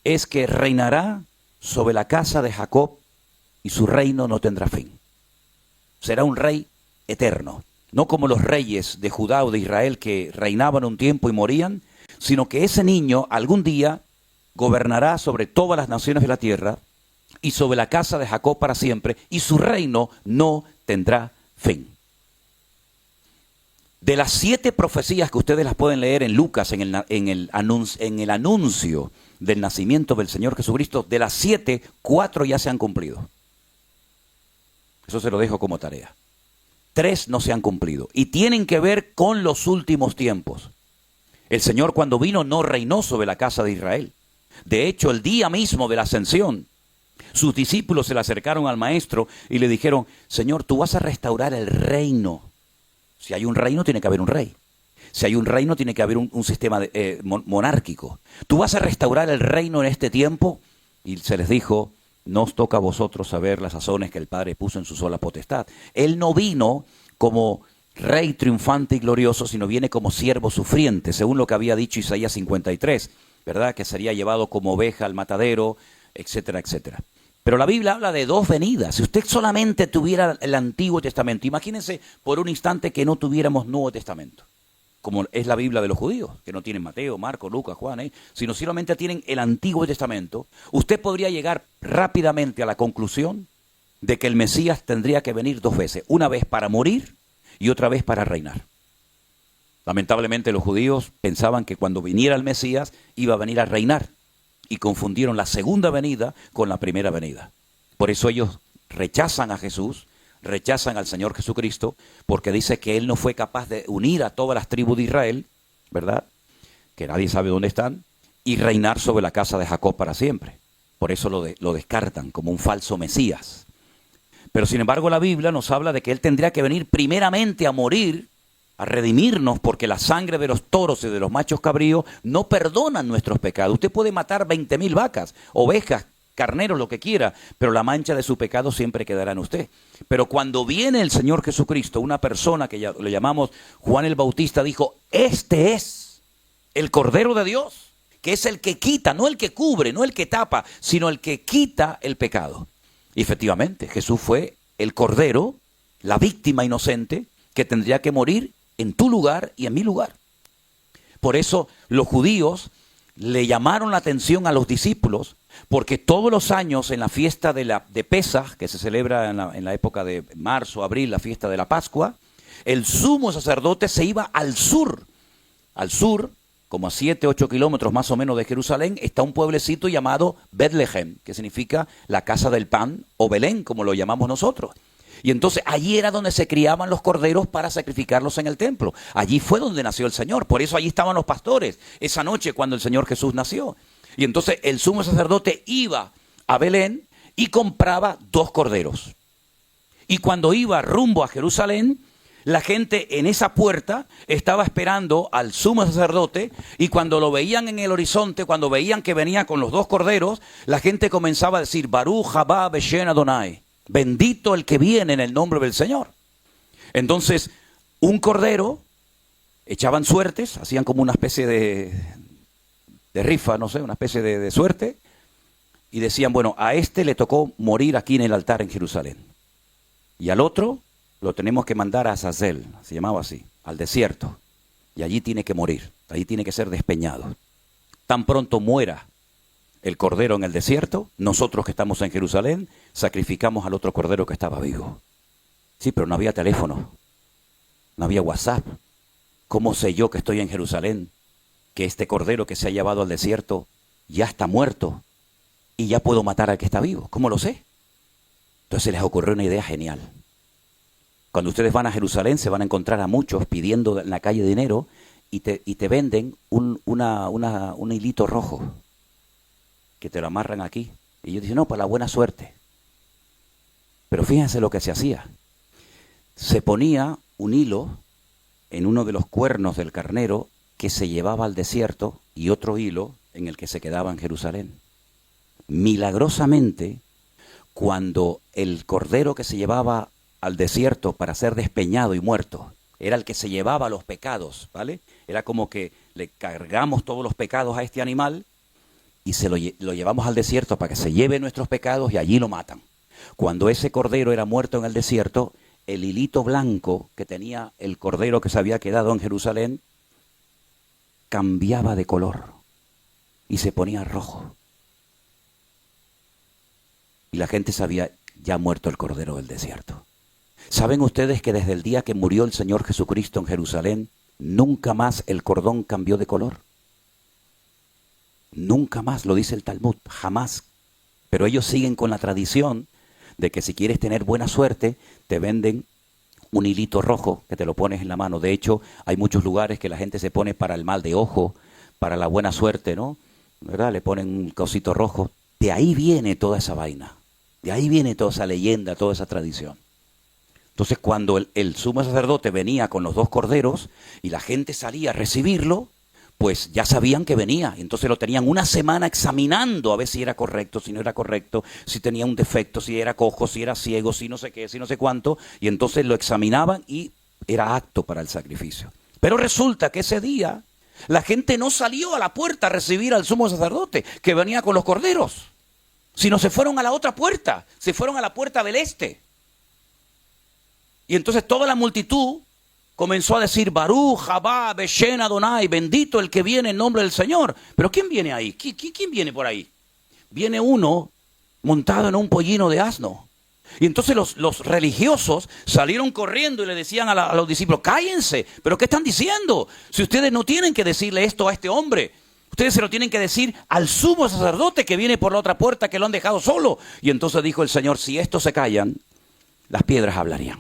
es que reinará sobre la casa de Jacob y su reino no tendrá fin. Será un rey eterno. No como los reyes de Judá o de Israel que reinaban un tiempo y morían, sino que ese niño algún día gobernará sobre todas las naciones de la tierra y sobre la casa de Jacob para siempre, y su reino no tendrá fin. De las 7 profecías que ustedes las pueden leer en Lucas, en el anuncio del nacimiento del Señor Jesucristo, de las 7, 4 ya se han cumplido. Eso se lo dejo como tarea. 3 no se han cumplido y tienen que ver con los últimos tiempos. El Señor cuando vino no reinó sobre la casa de Israel. De hecho, el día mismo de la ascensión, sus discípulos se le acercaron al maestro y le dijeron, Señor, tú vas a restaurar el reino. Si hay un reino, tiene que haber un rey. Si hay un reino, tiene que haber un sistema monárquico. Tú vas a restaurar el reino en este tiempo. Y se les dijo, no os toca a vosotros saber las sazones que el Padre puso en su sola potestad. Él no vino como rey triunfante y glorioso, sino viene como siervo sufriente, según lo que había dicho Isaías 53, ¿verdad? Que sería llevado como oveja al matadero, etcétera, etcétera. Pero la Biblia habla de 2 venidas. Si usted solamente tuviera el Antiguo Testamento, imagínense por un instante que no tuviéramos Nuevo Testamento, como es la Biblia de los judíos, que no tienen Mateo, Marcos, Lucas, Juan, sino solamente tienen el Antiguo Testamento, usted podría llegar rápidamente a la conclusión de que el Mesías tendría que venir 2 veces, una vez para morir y otra vez para reinar. Lamentablemente los judíos pensaban que cuando viniera el Mesías iba a venir a reinar y confundieron la segunda venida con la primera venida. Por eso ellos rechazan a Jesús, rechazan al Señor Jesucristo, porque dice que Él no fue capaz de unir a todas las tribus de Israel, ¿verdad? Que nadie sabe dónde están, y reinar sobre la casa de Jacob para siempre. Por eso lo descartan como un falso Mesías. Pero sin embargo la Biblia nos habla de que Él tendría que venir primeramente a morir, a redimirnos, porque la sangre de los toros y de los machos cabríos no perdonan nuestros pecados. Usted puede matar 20,000 vacas, ovejas, carneros, lo que quiera, pero la mancha de su pecado siempre quedará en usted. Pero cuando viene el Señor Jesucristo, una persona que ya le llamamos Juan el Bautista, dijo, este es el Cordero de Dios, que es el que quita, no el que cubre, no el que tapa, sino el que quita el pecado. Y efectivamente, Jesús fue el Cordero, la víctima inocente, que tendría que morir en tu lugar y en mi lugar. Por eso los judíos le llamaron la atención a los discípulos, porque todos los años en la fiesta de Pesaj, que se celebra en la época de marzo, abril, la fiesta de la Pascua, el sumo sacerdote se iba al sur, como a 7, 8 kilómetros más o menos de Jerusalén, está un pueblecito llamado Betlehem, que significa la casa del pan, o Belén, como lo llamamos nosotros. Y entonces allí era donde se criaban los corderos para sacrificarlos en el templo. Allí fue donde nació el Señor. Por eso allí estaban los pastores esa noche cuando el Señor Jesús nació. Y entonces el sumo sacerdote iba a Belén y compraba 2 corderos. Y cuando iba rumbo a Jerusalén, la gente en esa puerta estaba esperando al sumo sacerdote, y cuando lo veían en el horizonte, cuando veían que venía con los 2 corderos, la gente comenzaba a decir, Baruch haba Beshem Adonai. Bendito el que viene en el nombre del Señor. Entonces, un cordero, echaban suertes, hacían como una especie de rifa, no sé, una especie de suerte, y decían, bueno, a este le tocó morir aquí en el altar en Jerusalén. Y al otro lo tenemos que mandar a Azazel, se llamaba así, al desierto. y allí tiene que morir, allí tiene que ser despeñado. Tan pronto muera el cordero en el desierto, nosotros que estamos en Jerusalén sacrificamos al otro cordero que estaba vivo. Sí, pero no había teléfono, no había WhatsApp. ¿Cómo sé yo que estoy en Jerusalén, que este cordero que se ha llevado al desierto ya está muerto y ya puedo matar al que está vivo? ¿Cómo lo sé? Entonces les ocurrió una idea genial. Cuando ustedes van a Jerusalén se van a encontrar a muchos pidiendo en la calle dinero y te venden un hilito rojo que te lo amarran aquí. Y ellos dicen, no, para la buena suerte. Pero fíjense lo que se hacía. Se ponía un hilo en uno de los cuernos del carnero que se llevaba al desierto y otro hilo en el que se quedaba en Jerusalén. Milagrosamente, cuando el cordero que se llevaba al desierto para ser despeñado y muerto era el que se llevaba los pecados, ¿vale? Era como que le cargamos todos los pecados a este animal y lo llevamos al desierto para que se lleve nuestros pecados y allí lo matan. Cuando ese cordero era muerto en el desierto, el hilito blanco que tenía el cordero que se había quedado en Jerusalén cambiaba de color y se ponía rojo. Y la gente sabía, ya ha muerto el cordero del desierto. ¿Saben ustedes que desde el día que murió el Señor Jesucristo en Jerusalén, nunca más el cordón cambió de color? Nunca más, lo dice el Talmud, jamás. Pero ellos siguen con la tradición de que si quieres tener buena suerte, te venden un hilito rojo que te lo pones en la mano. De hecho, hay muchos lugares que la gente se pone para el mal de ojo, para la buena suerte, ¿no? ¿Verdad? Le ponen un cosito rojo. De ahí viene toda esa vaina. De ahí viene toda esa leyenda, toda esa tradición. Entonces, cuando el sumo sacerdote venía con los dos corderos y la gente salía a recibirlo, pues ya sabían que venía. Entonces lo tenían una semana examinando a ver si era correcto, si no era correcto, si tenía un defecto, si era cojo, si era ciego, si no sé qué, si no sé cuánto. Y entonces lo examinaban y era apto para el sacrificio. Pero resulta que ese día la gente no salió a la puerta a recibir al sumo sacerdote que venía con los corderos, sino se fueron a la otra puerta, se fueron a la puerta del este. Y entonces toda la multitud comenzó a decir, Baruch, Jabá, Beshen, Adonai, bendito el que viene en nombre del Señor. Pero ¿quién viene ahí? ¿Quién viene por ahí? Viene uno montado en un pollino de asno. Y entonces los religiosos salieron corriendo y le decían a los discípulos, cállense, ¿pero qué están diciendo? Si ustedes no tienen que decirle esto a este hombre, ustedes se lo tienen que decir al sumo sacerdote que viene por la otra puerta, que lo han dejado solo. Y entonces dijo el Señor, si estos se callan, las piedras hablarían.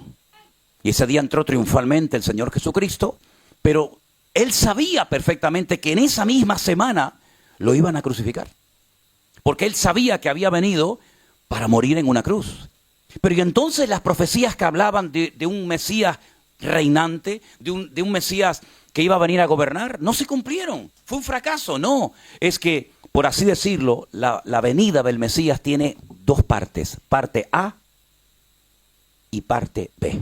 Y ese día entró triunfalmente el Señor Jesucristo, pero Él sabía perfectamente que en esa misma semana lo iban a crucificar. Porque Él sabía que había venido para morir en una cruz. Pero y entonces las profecías que hablaban de un Mesías reinante, de un Mesías que iba a venir a gobernar, no se cumplieron. Fue un fracaso, no. Es que, por así decirlo, la venida del Mesías tiene dos partes. Parte A y parte B.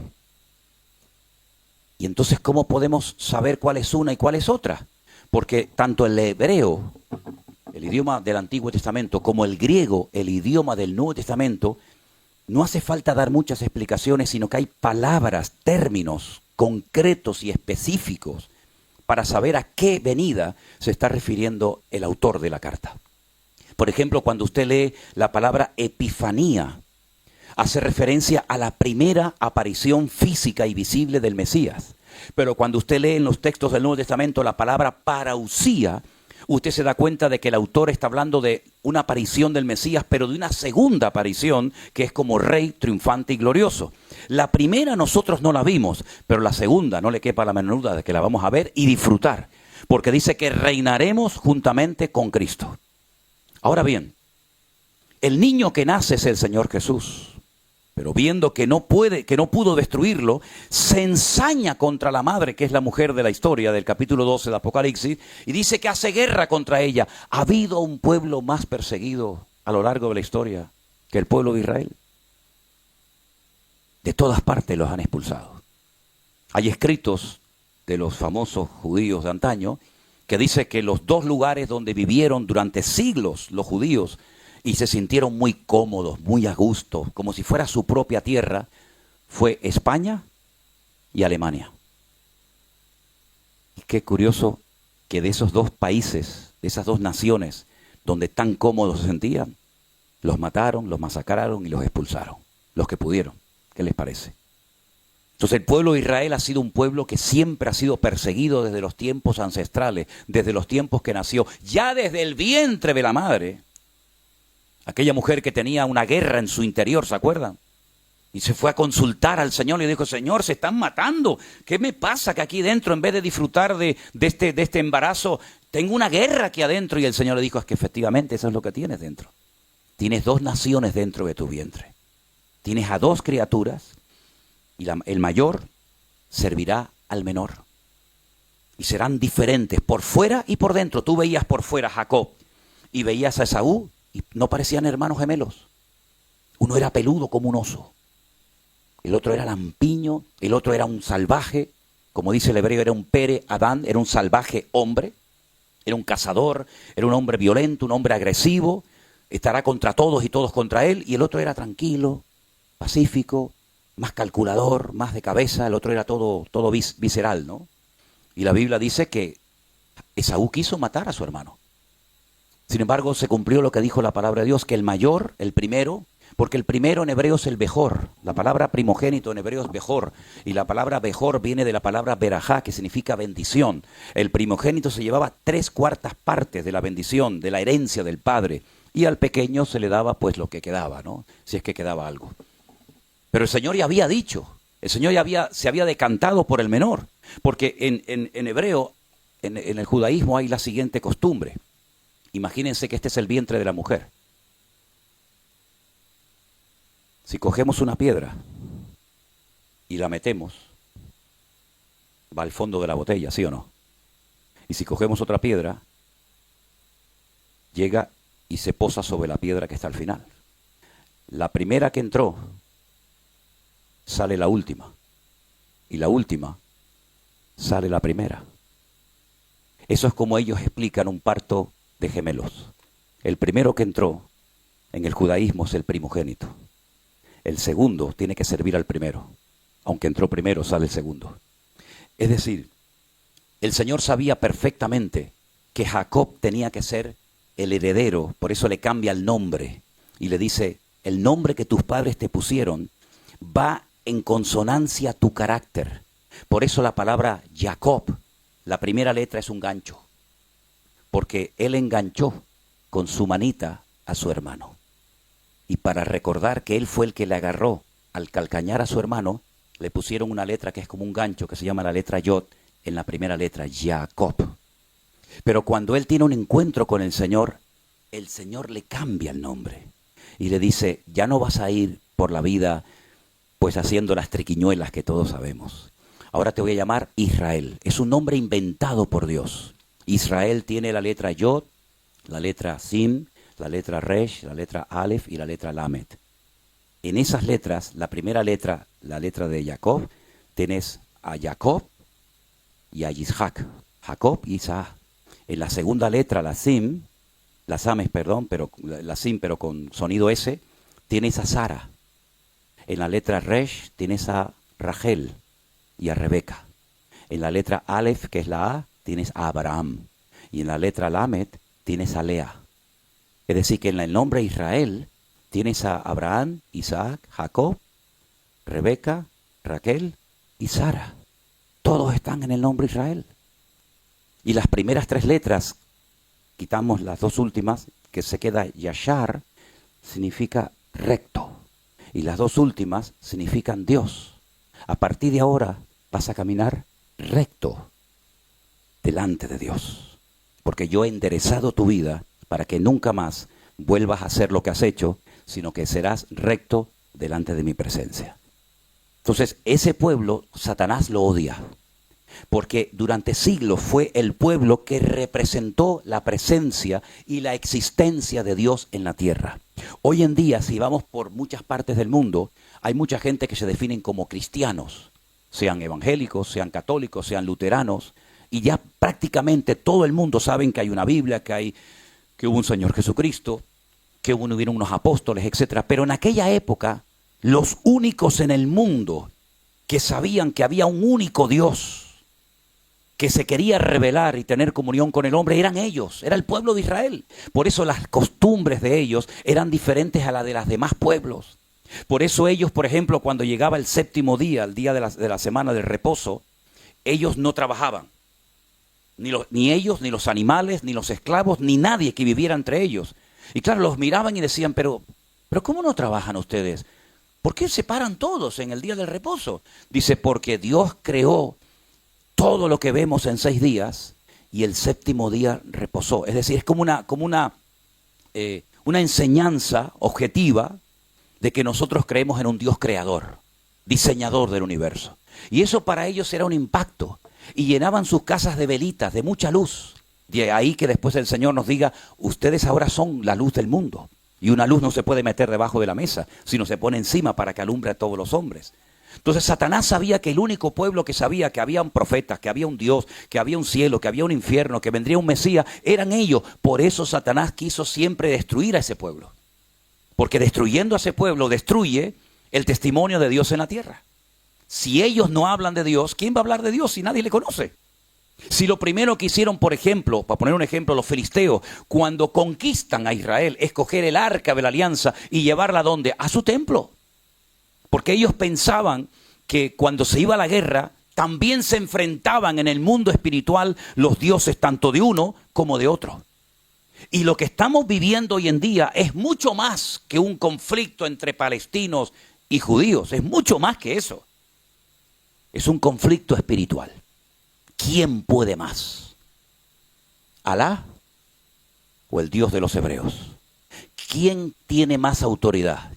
Y entonces, ¿cómo podemos saber cuál es una y cuál es otra? Porque tanto el hebreo, el idioma del Antiguo Testamento, como el griego, el idioma del Nuevo Testamento, no hace falta dar muchas explicaciones, sino que hay palabras, términos concretos y específicos para saber a qué venida se está refiriendo el autor de la carta. Por ejemplo, cuando usted lee la palabra epifanía, hace referencia a la primera aparición física y visible del Mesías. Pero cuando usted lee en los textos del Nuevo Testamento la palabra parousia, usted se da cuenta de que el autor está hablando de una aparición del Mesías, pero de una segunda aparición que es como rey triunfante y glorioso. La primera nosotros no la vimos, pero la segunda no le quepa la menor duda de que la vamos a ver y disfrutar, porque dice que reinaremos juntamente con Cristo. Ahora bien, el niño que nace es el Señor Jesús. Pero viendo que no pudo destruirlo, se ensaña contra la madre, que es la mujer de la historia del capítulo 12 de Apocalipsis, y dice que hace guerra contra ella. ¿Ha habido un pueblo más perseguido a lo largo de la historia que el pueblo de Israel? De todas partes los han expulsado. Hay escritos de los famosos judíos de antaño que dice que los dos lugares donde vivieron durante siglos los judíos y se sintieron muy cómodos, muy a gusto, como si fuera su propia tierra, fue España y Alemania. Qué curioso que de esos dos países, de esas dos naciones, donde tan cómodos se sentían, los mataron, los masacraron y los expulsaron, los que pudieron. ¿Qué les parece? Entonces el pueblo de Israel ha sido un pueblo que siempre ha sido perseguido desde los tiempos ancestrales, desde los tiempos que nació, ya desde el vientre de la madre. Aquella mujer que tenía una guerra en su interior, ¿se acuerdan? Y se fue a consultar al Señor y le dijo, Señor, se están matando. ¿Qué me pasa que aquí dentro, en vez de disfrutar de este embarazo, tengo una guerra aquí adentro? Y el Señor le dijo, es que efectivamente eso es lo que tienes dentro. Tienes dos naciones dentro de tu vientre. Tienes a dos criaturas y el mayor servirá al menor. Y serán diferentes por fuera y por dentro. Tú veías por fuera a Jacob y veías a Esaú y no parecían hermanos gemelos. Uno era peludo como un oso. El otro era lampiño, el otro era un salvaje, como dice el hebreo, era un pere Adán, era un salvaje hombre, era un cazador, era un hombre violento, un hombre agresivo, estará contra todos y todos contra él, y el otro era tranquilo, pacífico, más calculador, más de cabeza, el otro era todo visceral, ¿no? Y la Biblia dice que Esaú quiso matar a su hermano. Sin embargo, se cumplió lo que dijo la palabra de Dios, que el mayor, el primero, porque el primero en hebreo es el Bejor. La palabra primogénito en hebreo es Bejor. Y la palabra Bejor viene de la palabra Berajá, que significa bendición. El primogénito se llevaba 3/4 partes de la bendición, de la herencia del padre. Y al pequeño se le daba pues lo que quedaba, ¿no? Si es que quedaba algo. Pero el Señor ya había dicho, el Señor ya se había decantado por el menor. Porque en hebreo, en el judaísmo hay la siguiente costumbre. Imagínense que este es el vientre de la mujer. Si cogemos una piedra y la metemos, va al fondo de la botella, ¿sí o no? Y si cogemos otra piedra, llega y se posa sobre la piedra que está al final. La primera que entró, sale la última. Y la última, sale la primera. Eso es como ellos explican un parto de gemelos. El primero que entró en el judaísmo es el primogénito. El segundo tiene que servir al primero. Aunque entró primero, sale el segundo. Es decir, el Señor sabía perfectamente que Jacob tenía que ser el heredero, por eso le cambia el nombre. Y le dice, el nombre que tus padres te pusieron va en consonancia a tu carácter. Por eso la palabra Jacob, la primera letra es un gancho. Porque él enganchó con su manita a su hermano. Y para recordar que él fue el que le agarró al calcañar a su hermano, le pusieron una letra que es como un gancho, que se llama la letra Yod, en la primera letra, Jacob. Pero cuando él tiene un encuentro con el Señor le cambia el nombre. Y le dice, ya no vas a ir por la vida pues haciendo las triquiñuelas que todos sabemos. Ahora te voy a llamar Israel. Es un nombre inventado por Dios. Israel tiene la letra Yod, la letra Sim, la letra Resh, la letra Aleph y la letra Lamet. En esas letras, la primera letra, la letra de Jacob, tienes a Jacob y a Isaac. Jacob y Isaac. En la segunda letra, la Sim, la Sames, perdón, pero la Sim, pero con sonido S, tienes a Sara. En la letra Resh tienes a Rachel y a Rebeca. En la letra Aleph, que es la A, tienes a Abraham. Y en la letra Lamet tienes a Lea. Es decir, que en el nombre Israel tienes a Abraham, Isaac, Jacob, Rebeca, Raquel y Sara. Todos están en el nombre Israel. Y las primeras 3 letras, quitamos las 2 últimas, que se queda Yashar, significa recto. Y las 2 últimas significan Dios. A partir de ahora vas a caminar recto delante de Dios. Porque yo he enderezado tu vida para que nunca más vuelvas a hacer lo que has hecho, sino que serás recto delante de mi presencia. Entonces, ese pueblo, Satanás lo odia, porque durante siglos fue el pueblo que representó la presencia y la existencia de Dios en la tierra. Hoy en día, si vamos por muchas partes del mundo, hay mucha gente que se definen como cristianos, sean evangélicos, sean católicos, sean luteranos, y ya prácticamente todo el mundo sabe que hay una Biblia, que hubo un Señor Jesucristo, que hubieron unos apóstoles, etc. Pero en aquella época, los únicos en el mundo que sabían que había un único Dios, que se quería rebelar y tener comunión con el hombre eran ellos, era el pueblo de Israel. Por eso las costumbres de ellos eran diferentes a las de los demás pueblos. Por eso ellos, por ejemplo, cuando llegaba el séptimo día, el día de la semana del reposo, ellos no trabajaban. Ni ellos, ni los animales, ni los esclavos, ni nadie que viviera entre ellos. Y claro, los miraban y decían, pero ¿cómo no trabajan ustedes? ¿Por qué se paran todos en el día del reposo? Dice, porque Dios creó todo lo que vemos en 6 días y el séptimo día reposó. Es decir, es como una enseñanza objetiva de que nosotros creemos en un Dios creador, diseñador del universo. Y eso para ellos era un impacto. Y llenaban sus casas de velitas, de mucha luz. De ahí que después el Señor nos diga, ustedes ahora son la luz del mundo. Y una luz no se puede meter debajo de la mesa, sino se pone encima para que alumbre a todos los hombres. Entonces Satanás sabía que el único pueblo que sabía que había un profeta, que había un Dios, que había un cielo, que había un infierno, que vendría un Mesías, eran ellos. Por eso Satanás quiso siempre destruir a ese pueblo. Porque destruyendo a ese pueblo, destruye el testimonio de Dios en la tierra. Si ellos no hablan de Dios, ¿quién va a hablar de Dios si nadie le conoce? Si lo primero que hicieron, por ejemplo, para poner un ejemplo, los filisteos, cuando conquistan a Israel, es coger el arca de la alianza y llevarla ¿a dónde? A su templo. Porque ellos pensaban que cuando se iba a la guerra, también se enfrentaban en el mundo espiritual los dioses tanto de uno como de otro. Y lo que estamos viviendo hoy en día es mucho más que un conflicto entre palestinos y judíos. Es mucho más que eso. Es un conflicto espiritual. ¿Quién puede más? ¿Alá o el Dios de los hebreos? ¿Quién tiene más autoridad?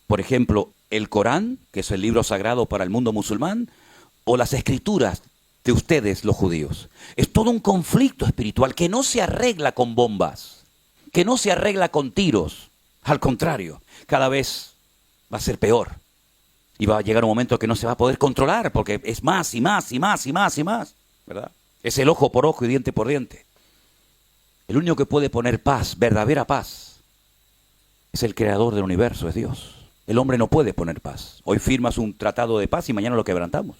Por ejemplo, el Corán, que es el libro sagrado para el mundo musulmán, o las escrituras de ustedes, los judíos. Es todo un conflicto espiritual que no se arregla con bombas, que no se arregla con tiros. Al contrario, cada vez va a ser peor. Y va a llegar un momento que no se va a poder controlar, porque es más y más y más y más y más, ¿verdad? Es el ojo por ojo y diente por diente. El único que puede poner paz, verdadera paz, es el creador del universo, es Dios. El hombre no puede poner paz. Hoy firmas un tratado de paz y mañana lo quebrantamos.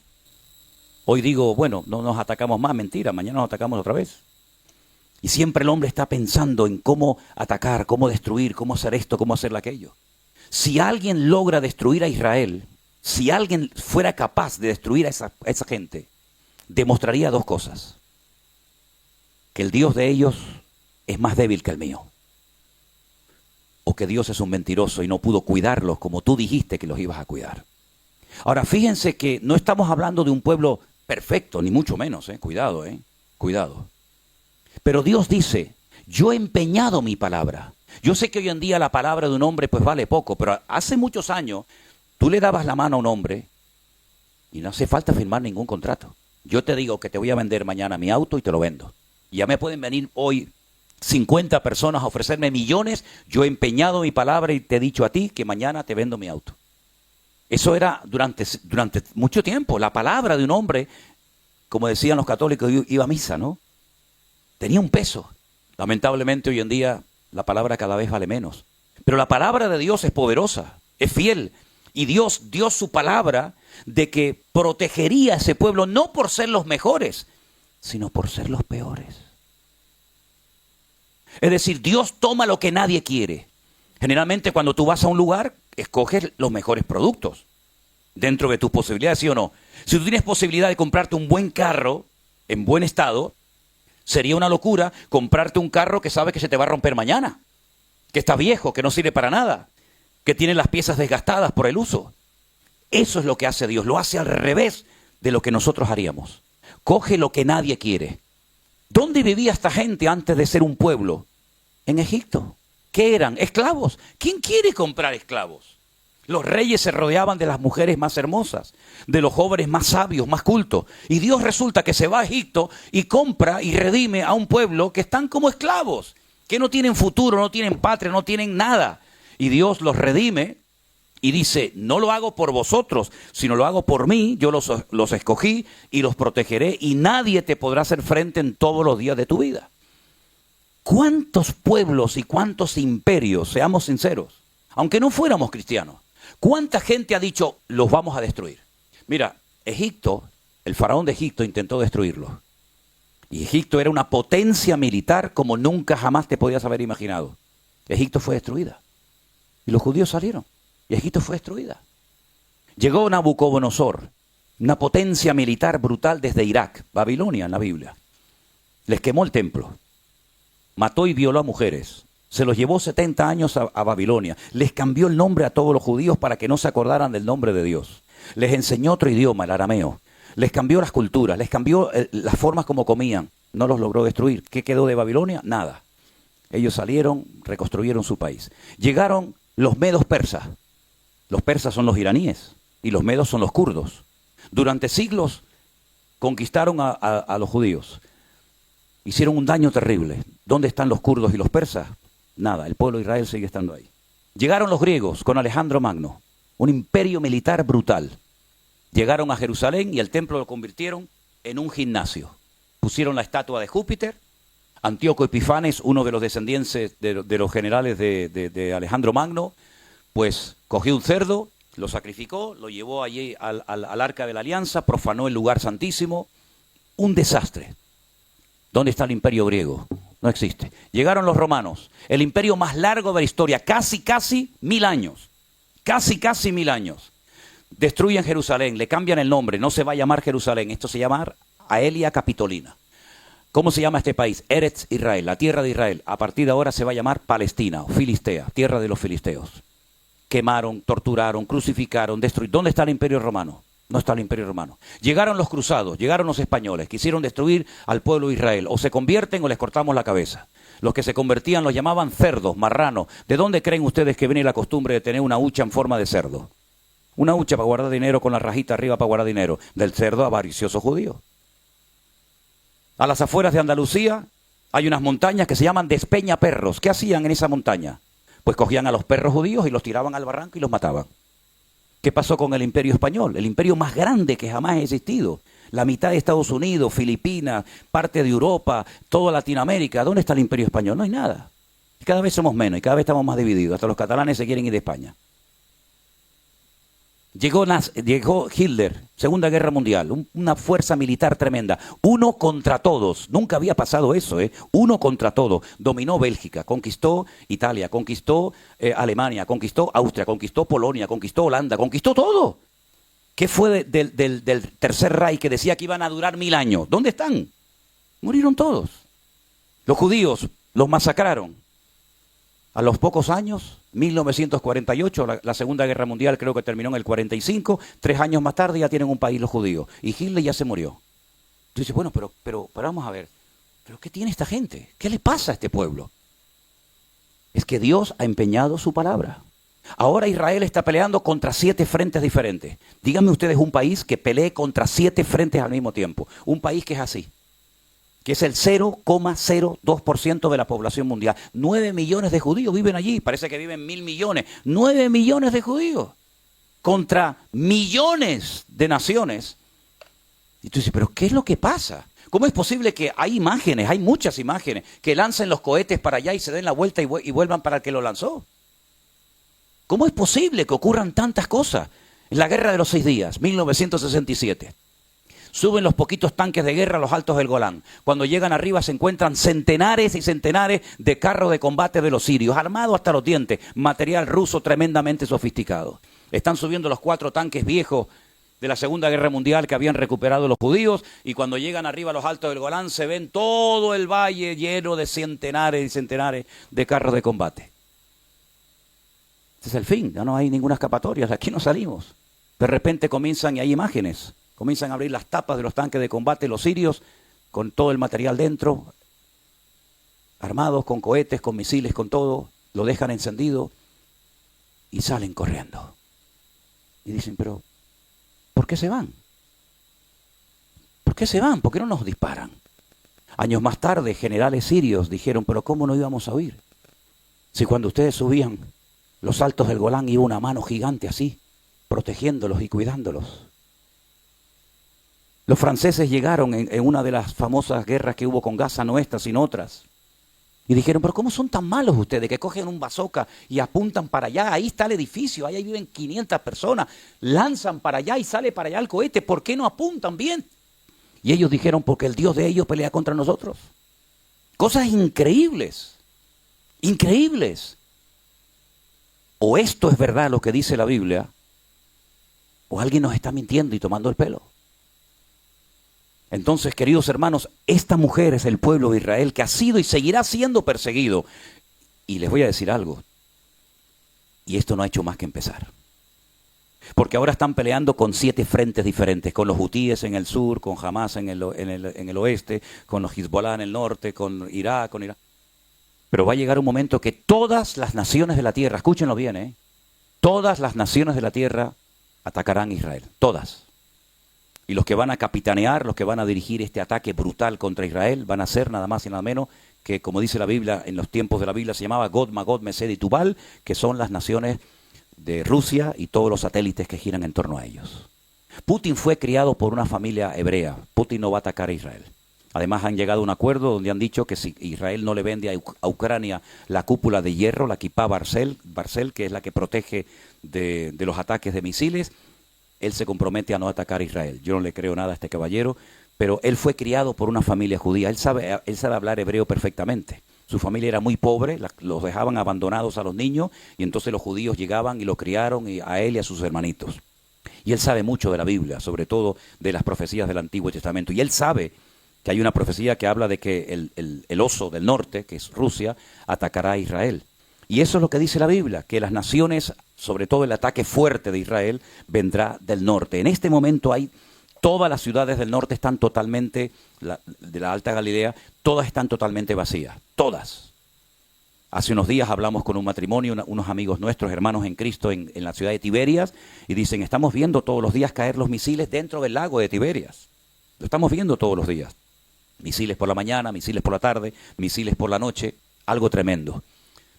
Hoy digo, bueno, no nos atacamos más, mentira, mañana nos atacamos otra vez. Y siempre el hombre está pensando en cómo atacar, cómo destruir, cómo hacer esto, cómo hacer aquello. Si alguien logra destruir a Israel, si alguien fuera capaz de destruir a esa gente, demostraría 2 cosas. Que el Dios de ellos es más débil que el mío. O que Dios es un mentiroso y no pudo cuidarlos como tú dijiste que los ibas a cuidar. Ahora, fíjense que no estamos hablando de un pueblo perfecto, ni mucho menos, cuidado, cuidado. Pero Dios dice, yo he empeñado mi palabra. Yo sé que hoy en día la palabra de un hombre pues vale poco, pero hace muchos años tú le dabas la mano a un hombre y no hace falta firmar ningún contrato. Yo te digo que te voy a vender mañana mi auto y te lo vendo. Y ya me pueden venir hoy 50 personas a ofrecerme millones. Yo he empeñado mi palabra y te he dicho a ti que mañana te vendo mi auto. Eso era durante mucho tiempo. La palabra de un hombre, como decían los católicos, iba a misa, ¿no? Tenía un peso. Lamentablemente hoy en día la palabra cada vez vale menos. Pero la palabra de Dios es poderosa, es fiel. Y Dios dio su palabra de que protegería a ese pueblo no por ser los mejores, sino por ser los peores. Es decir, Dios toma lo que nadie quiere. Generalmente cuando tú vas a un lugar, escoges los mejores productos dentro de tus posibilidades, ¿sí o no? Si tú tienes posibilidad de comprarte un buen carro en buen estado, sería una locura comprarte un carro que sabes que se te va a romper mañana, que está viejo, que no sirve para nada, que tiene las piezas desgastadas por el uso. Eso es lo que hace Dios, lo hace al revés de lo que nosotros haríamos. Coge lo que nadie quiere. ¿Dónde vivía esta gente antes de ser un pueblo? En Egipto. ¿Qué eran? Esclavos. ¿Quién quiere comprar esclavos? Los reyes se rodeaban de las mujeres más hermosas, de los jóvenes más sabios, más cultos. Y Dios resulta que se va a Egipto y compra y redime a un pueblo que están como esclavos, que no tienen futuro, no tienen patria, no tienen nada. Y Dios los redime y dice, no lo hago por vosotros, sino lo hago por mí. Yo los escogí y los protegeré y nadie te podrá hacer frente en todos los días de tu vida. ¿Cuántos pueblos y cuántos imperios, seamos sinceros, aunque no fuéramos cristianos, cuánta gente ha dicho, los vamos a destruir? Mira, Egipto, el faraón de Egipto intentó destruirlos. Y Egipto era una potencia militar como nunca jamás te podías haber imaginado. Egipto fue destruida. Y los judíos salieron. Y Egipto fue destruida. Llegó Nabucodonosor, una potencia militar brutal desde Irak, Babilonia en la Biblia. Les quemó el templo. Mató y violó a mujeres. Se los llevó 70 años a Babilonia. Les cambió el nombre a todos los judíos para que no se acordaran del nombre de Dios. Les enseñó otro idioma, el arameo. Les cambió las culturas, les cambió las formas como comían. No los logró destruir. ¿Qué quedó de Babilonia? Nada. Ellos salieron, reconstruyeron su país. Llegaron los medos persas. Los persas son los iraníes y los medos son los kurdos. Durante siglos conquistaron a los judíos. Hicieron un daño terrible. ¿Dónde están los kurdos y los persas? Nada, el pueblo de Israel sigue estando ahí. Llegaron los griegos con Alejandro Magno, un imperio militar brutal. Llegaron a Jerusalén y el templo lo convirtieron en un gimnasio. Pusieron la estatua de Júpiter. Antíoco Epifanes, uno de los descendientes de los generales de Alejandro Magno, pues cogió un cerdo, lo sacrificó, lo llevó allí al Arca de la Alianza, profanó el lugar santísimo. Un desastre. ¿Dónde está el imperio griego? No existe. Llegaron los romanos, el imperio más largo de la historia, casi 1000 años. Casi 1000 años. Destruyen Jerusalén, le cambian el nombre, no se va a llamar Jerusalén, esto se llama Aelia Capitolina. ¿Cómo se llama este país? Eretz Israel, la tierra de Israel. A partir de ahora se va a llamar Palestina o Filistea, tierra de los filisteos. Quemaron, torturaron, crucificaron, destruyeron. ¿Dónde está el imperio romano? No está el imperio romano. Llegaron los cruzados, llegaron los españoles, quisieron destruir al pueblo de Israel. O se convierten o les cortamos la cabeza. Los que se convertían los llamaban cerdos, marranos. ¿De dónde creen ustedes que viene la costumbre de tener una hucha en forma de cerdo? Una hucha para guardar dinero con la rajita arriba para guardar dinero. Del cerdo avaricioso judío. A las afueras de Andalucía hay unas montañas que se llaman Despeñaperros. ¿Qué hacían en esa montaña? Pues cogían a los perros judíos y los tiraban al barranco y los mataban. ¿Qué pasó con el imperio español? El imperio más grande que jamás ha existido. La mitad de Estados Unidos, Filipinas, parte de Europa, toda Latinoamérica. ¿Dónde está el imperio español? No hay nada. Y cada vez somos menos y cada vez estamos más divididos. Hasta los catalanes se quieren ir de España. Llegó Hitler, Segunda Guerra Mundial, una fuerza militar tremenda, uno contra todos, nunca había pasado eso, uno contra todos, dominó Bélgica, conquistó Italia, conquistó Alemania, conquistó Austria, conquistó Polonia, conquistó Holanda, conquistó todo. ¿Qué fue del Tercer Reich que decía que iban a durar 1000 años? ¿Dónde están? Murieron todos. Los judíos los masacraron. A los pocos años, 1948, la Segunda Guerra Mundial creo que terminó en el 45, 3 años más tarde ya tienen un país los judíos. Y Hitler ya se murió. Tú dices, bueno, pero vamos a ver, ¿pero qué tiene esta gente? ¿Qué le pasa a este pueblo? Es que Dios ha empeñado su palabra. Ahora Israel está peleando contra 7 frentes diferentes. Díganme ustedes un país que pelee contra 7 frentes al mismo tiempo. Un país que es así. Que es el 0,02% de la población mundial. 9 millones de judíos viven allí, parece que viven 1000 millones. 9 millones de judíos contra millones de naciones. Y tú dices, ¿pero qué es lo que pasa? ¿Cómo es posible que hay imágenes, hay muchas imágenes, que lancen los cohetes para allá y se den la vuelta y vuelvan para el que lo lanzó? ¿Cómo es posible que ocurran tantas cosas? En la Guerra de los 6 días, 1967. Suben los poquitos tanques de guerra a los altos del Golán. Cuando llegan arriba se encuentran centenares y centenares de carros de combate de los sirios, armados hasta los dientes, material ruso tremendamente sofisticado. Están subiendo los 4 tanques viejos de la Segunda Guerra Mundial que habían recuperado los judíos, y cuando llegan arriba a los altos del Golán se ven todo el valle lleno de centenares y centenares de carros de combate. Este es el fin, ya no hay ninguna escapatoria, de aquí no salimos. De repente comienzan, y hay imágenes, comienzan a abrir las tapas de los tanques de combate, los sirios, con todo el material dentro, armados con cohetes, con misiles, con todo, lo dejan encendido y salen corriendo. Y dicen, pero ¿por qué se van? ¿Por qué se van? ¿Por qué no nos disparan? Años más tarde, generales sirios dijeron, pero ¿cómo no íbamos a huir? Si cuando ustedes subían los altos del Golán iba una mano gigante así, protegiéndolos y cuidándolos. Los franceses llegaron en una de las famosas guerras que hubo con Gaza, no esta, sino otras. Y dijeron, pero ¿cómo son tan malos ustedes que cogen un bazooka y apuntan para allá? Ahí está el edificio, ahí viven 500 personas. Lanzan para allá y sale para allá el cohete. ¿Por qué no apuntan bien? Y ellos dijeron, porque el Dios de ellos pelea contra nosotros. Cosas increíbles, increíbles. O esto es verdad lo que dice la Biblia, o alguien nos está mintiendo y tomando el pelo. Entonces, queridos hermanos, esta mujer es el pueblo de Israel que ha sido y seguirá siendo perseguido. Y les voy a decir algo, y esto no ha hecho más que empezar. Porque ahora están peleando con 7 frentes diferentes, con los hutíes en el sur, con Hamas en el oeste, con los Hezbollah en el norte, con Irak, con Irán. Pero va a llegar un momento que todas las naciones de la tierra, escúchenlo bien, todas las naciones de la tierra atacarán a Israel, todas. Y los que van a capitanear, los que van a dirigir este ataque brutal contra Israel, van a ser nada más y nada menos que, como dice la Biblia, en los tiempos de la Biblia se llamaba Gog, Magog, Mesed y Tubal, que son las naciones de Rusia y todos los satélites que giran en torno a ellos. Putin fue criado por una familia hebrea. Putin no va a atacar a Israel. Además han llegado a un acuerdo donde han dicho que si Israel no le vende a Ucrania la cúpula de hierro, la Kipá Barcel, que es la que protege de los ataques de misiles, él se compromete a no atacar a Israel. Yo no le creo nada a este caballero, pero él fue criado por una familia judía. Él sabe hablar hebreo perfectamente. Su familia era muy pobre, los dejaban abandonados a los niños y entonces los judíos llegaban y lo criaron a él y a sus hermanitos. Y él sabe mucho de la Biblia, sobre todo de las profecías del Antiguo Testamento. Y él sabe que hay una profecía que habla de que el oso del norte, que es Rusia, atacará a Israel. Y eso es lo que dice la Biblia, que las naciones, sobre todo el ataque fuerte de Israel, vendrá del norte. En este momento todas las ciudades del norte están totalmente, de la Alta Galilea, todas están totalmente vacías, todas. Hace unos días hablamos con un matrimonio, unos amigos nuestros, hermanos en Cristo, en la ciudad de Tiberias, y dicen, estamos viendo todos los días caer los misiles dentro del lago de Tiberias. Lo estamos viendo todos los días. Misiles por la mañana, misiles por la tarde, misiles por la noche, algo tremendo.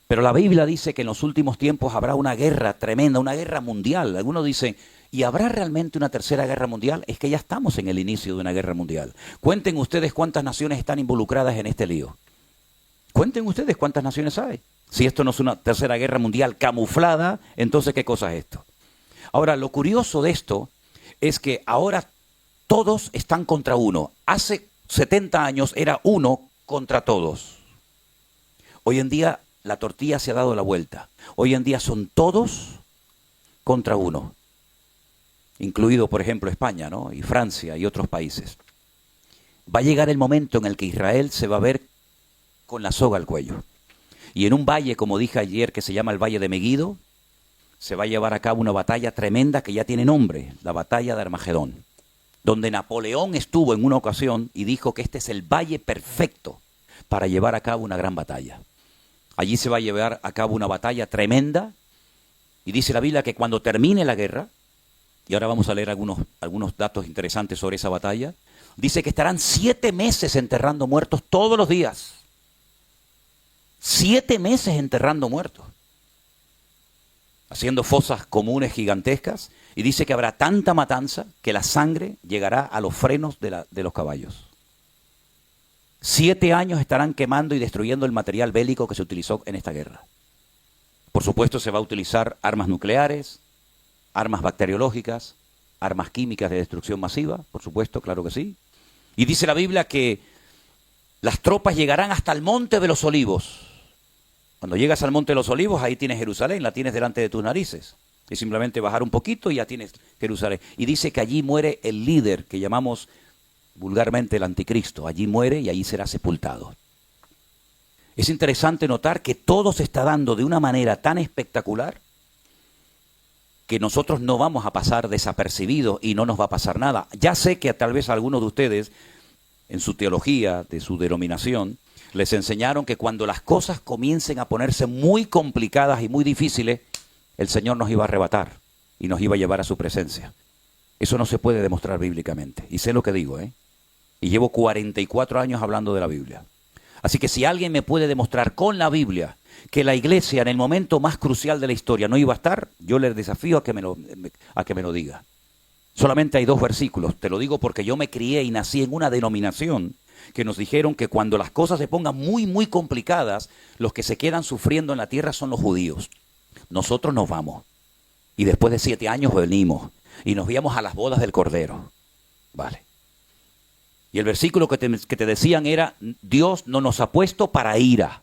Pero la Biblia dice que en los últimos tiempos habrá una guerra tremenda, una guerra mundial. Algunos dicen, ¿y habrá realmente una tercera guerra mundial? Es que ya estamos en el inicio de una guerra mundial. Cuenten ustedes cuántas naciones están involucradas en este lío. Cuenten ustedes cuántas naciones hay. Si esto no es una tercera guerra mundial camuflada, entonces ¿qué cosa es esto? Ahora, lo curioso de esto es que ahora todos están contra uno. Hace 70 años era uno contra todos. Hoy en día la tortilla se ha dado la vuelta. Hoy en día son todos contra uno, incluido, por ejemplo, España, ¿no? Y Francia y otros países. Va a llegar el momento en el que Israel se va a ver con la soga al cuello. Y en un valle, como dije ayer, que se llama el Valle de Meguido, se va a llevar a cabo una batalla tremenda que ya tiene nombre, la batalla de Armagedón, donde Napoleón estuvo en una ocasión y dijo que este es el valle perfecto para llevar a cabo una gran batalla. Allí se va a llevar a cabo una batalla tremenda y dice la Biblia que cuando termine la guerra, y ahora vamos a leer algunos datos interesantes sobre esa batalla, dice que estarán 7 meses enterrando muertos todos los días. 7 meses enterrando muertos, haciendo fosas comunes gigantescas, y dice que habrá tanta matanza que la sangre llegará a los frenos de los caballos. 7 años estarán quemando y destruyendo el material bélico que se utilizó en esta guerra. Por supuesto se va a utilizar armas nucleares, armas bacteriológicas, armas químicas de destrucción masiva, por supuesto, claro que sí. Y dice la Biblia que las tropas llegarán hasta el Monte de los Olivos. Cuando llegas al Monte de los Olivos, ahí tienes Jerusalén, la tienes delante de tus narices. Y simplemente bajar un poquito y ya tienes Jerusalén. Y dice que allí muere el líder que llamamos vulgarmente el anticristo. Allí muere y allí será sepultado. Es interesante notar que todo se está dando de una manera tan espectacular que nosotros no vamos a pasar desapercibidos y no nos va a pasar nada. Ya sé que tal vez algunos de ustedes, en su teología, de su denominación, les enseñaron que cuando las cosas comiencen a ponerse muy complicadas y muy difíciles, el Señor nos iba a arrebatar y nos iba a llevar a su presencia. Eso no se puede demostrar bíblicamente. Y sé lo que digo, Y llevo 44 años hablando de la Biblia. Así que si alguien me puede demostrar con la Biblia que la iglesia en el momento más crucial de la historia no iba a estar, yo les desafío a que me lo diga. Solamente hay 2 versículos. Te lo digo porque yo me crié y nací en una denominación que nos dijeron que cuando las cosas se pongan muy, muy complicadas, los que se quedan sufriendo en la tierra son los judíos. Nosotros nos vamos. Y después de 7 años venimos. Y nos íbamos a las bodas del Cordero. Vale. Y el versículo que te decían era, Dios no nos ha puesto para ira,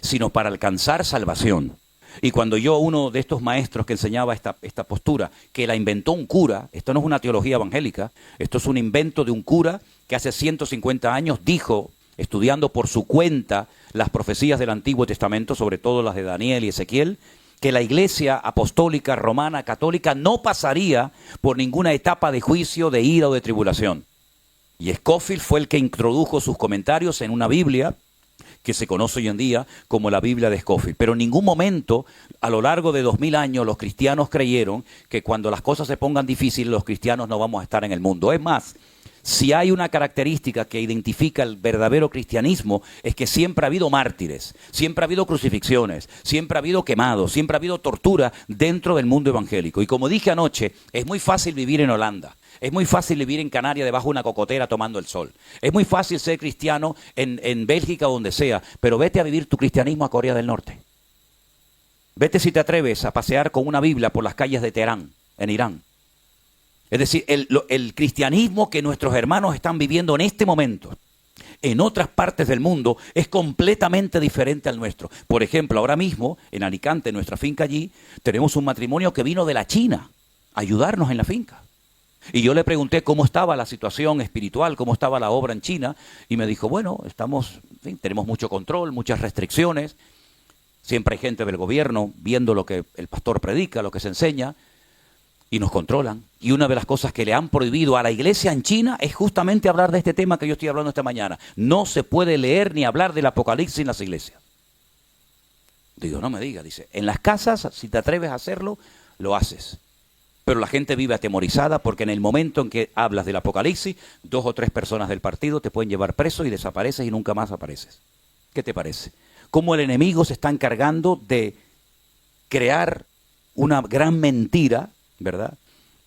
sino para alcanzar salvación. Y cuando uno de estos maestros que enseñaba esta postura, que la inventó un cura, esto no es una teología evangélica, esto es un invento de un cura que hace 150 años dijo, estudiando por su cuenta las profecías del Antiguo Testamento, sobre todo las de Daniel y Ezequiel, que la iglesia apostólica, romana, católica no pasaría por ninguna etapa de juicio, de ira o de tribulación. Y Scofield fue el que introdujo sus comentarios en una Biblia que se conoce hoy en día como la Biblia de Scofield. Pero en ningún momento, a lo largo de 2000 años, los cristianos creyeron que cuando las cosas se pongan difíciles, los cristianos no vamos a estar en el mundo. Es más, si hay una característica que identifica el verdadero cristianismo, es que siempre ha habido mártires, siempre ha habido crucifixiones, siempre ha habido quemados, siempre ha habido tortura dentro del mundo evangélico. Y como dije anoche, es muy fácil vivir en Holanda. Es muy fácil vivir en Canarias debajo de una cocotera tomando el sol. Es muy fácil ser cristiano en Bélgica o donde sea, pero vete a vivir tu cristianismo a Corea del Norte. Vete si te atreves a pasear con una Biblia por las calles de Teherán, en Irán. Es decir, el cristianismo que nuestros hermanos están viviendo en este momento, en otras partes del mundo, es completamente diferente al nuestro. Por ejemplo, ahora mismo, en Alicante, en nuestra finca allí, tenemos un matrimonio que vino de la China a ayudarnos en la finca. Y yo le pregunté cómo estaba la situación espiritual, cómo estaba la obra en China, y me dijo, bueno, tenemos mucho control, muchas restricciones, siempre hay gente del gobierno viendo lo que el pastor predica, lo que se enseña, y nos controlan. Y una de las cosas que le han prohibido a la iglesia en China es justamente hablar de este tema que yo estoy hablando esta mañana. No se puede leer ni hablar del Apocalipsis en las iglesias. Digo, no me diga, dice, en las casas, si te atreves a hacerlo, lo haces. Pero la gente vive atemorizada porque en el momento en que hablas del Apocalipsis, 2 o 3 personas del partido te pueden llevar preso y desapareces y nunca más apareces. ¿Qué te parece? Cómo el enemigo se está encargando de crear una gran mentira, ¿verdad?,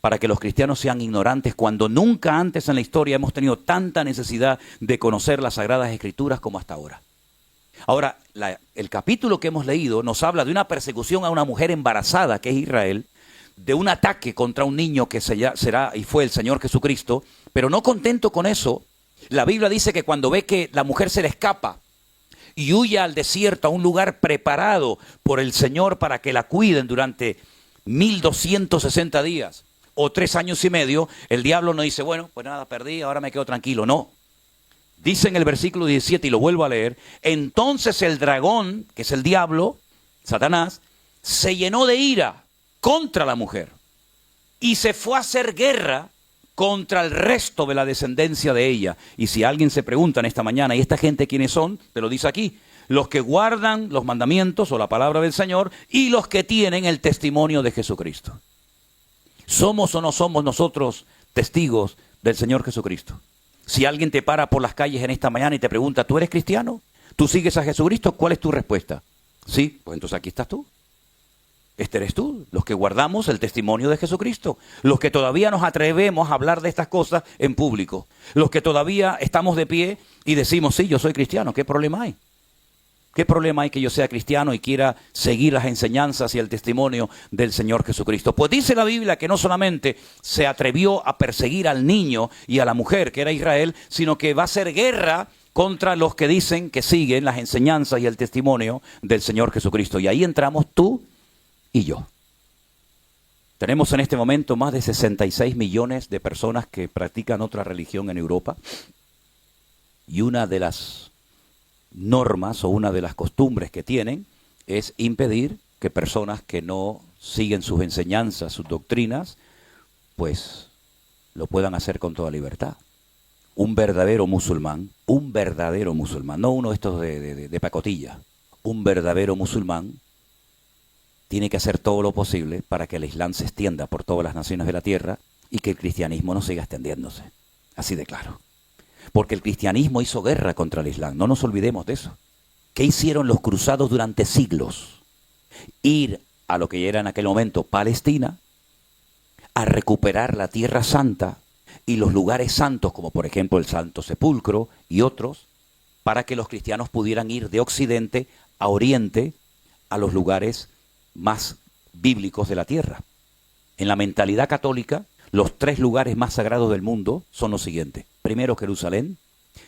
para que los cristianos sean ignorantes, cuando nunca antes en la historia hemos tenido tanta necesidad de conocer las Sagradas Escrituras como hasta ahora. Ahora, el capítulo que hemos leído nos habla de una persecución a una mujer embarazada, que es Israel, de un ataque contra un niño que será y fue el Señor Jesucristo, pero no contento con eso, la Biblia dice que cuando ve que la mujer se le escapa y huye al desierto, a un lugar preparado por el Señor para que la cuiden durante 1260 días o 3 años y medio, el diablo no dice, bueno, pues nada, perdí, ahora me quedo tranquilo. No. Dice en el versículo 17, y lo vuelvo a leer, entonces el dragón, que es el diablo, Satanás, se llenó de ira contra la mujer y se fue a hacer guerra contra el resto de la descendencia de ella. Y si alguien se pregunta en esta mañana, ¿y esta gente quiénes son? Te lo dice aquí. Los que guardan los mandamientos o la palabra del Señor y los que tienen el testimonio de Jesucristo. ¿Somos o no somos nosotros testigos del Señor Jesucristo? Si alguien te para por las calles en esta mañana y te pregunta, ¿tú eres cristiano? ¿Tú sigues a Jesucristo? ¿Cuál es tu respuesta? Sí, pues entonces aquí estás tú. Este eres tú, los que guardamos el testimonio de Jesucristo, los que todavía nos atrevemos a hablar de estas cosas en público, los que todavía estamos de pie y decimos, sí, yo soy cristiano, ¿qué problema hay? ¿Qué problema hay que yo sea cristiano y quiera seguir las enseñanzas y el testimonio del Señor Jesucristo? Pues dice la Biblia que no solamente se atrevió a perseguir al niño y a la mujer, que era Israel, sino que va a hacer guerra contra los que dicen que siguen las enseñanzas y el testimonio del Señor Jesucristo. Y ahí entramos tú y yo. Tenemos en este momento más de 66 millones de personas que practican otra religión en Europa. Y una de las normas o una de las costumbres que tienen es impedir que personas que no siguen sus enseñanzas, sus doctrinas, pues lo puedan hacer con toda libertad. Un verdadero musulmán, no uno de estos de pacotilla, un verdadero musulmán tiene que hacer todo lo posible para que el Islam se extienda por todas las naciones de la tierra y que el cristianismo no siga extendiéndose. Así de claro. Porque el cristianismo hizo guerra contra el Islam, no nos olvidemos de eso. ¿Qué hicieron los cruzados durante siglos? Ir a lo que era en aquel momento Palestina, a recuperar la Tierra Santa y los lugares santos, como por ejemplo el Santo Sepulcro y otros, para que los cristianos pudieran ir de Occidente a Oriente, a los lugares más bíblicos de la tierra. En la mentalidad católica, Los 3 lugares más sagrados del mundo son los siguientes. Primero, Jerusalén.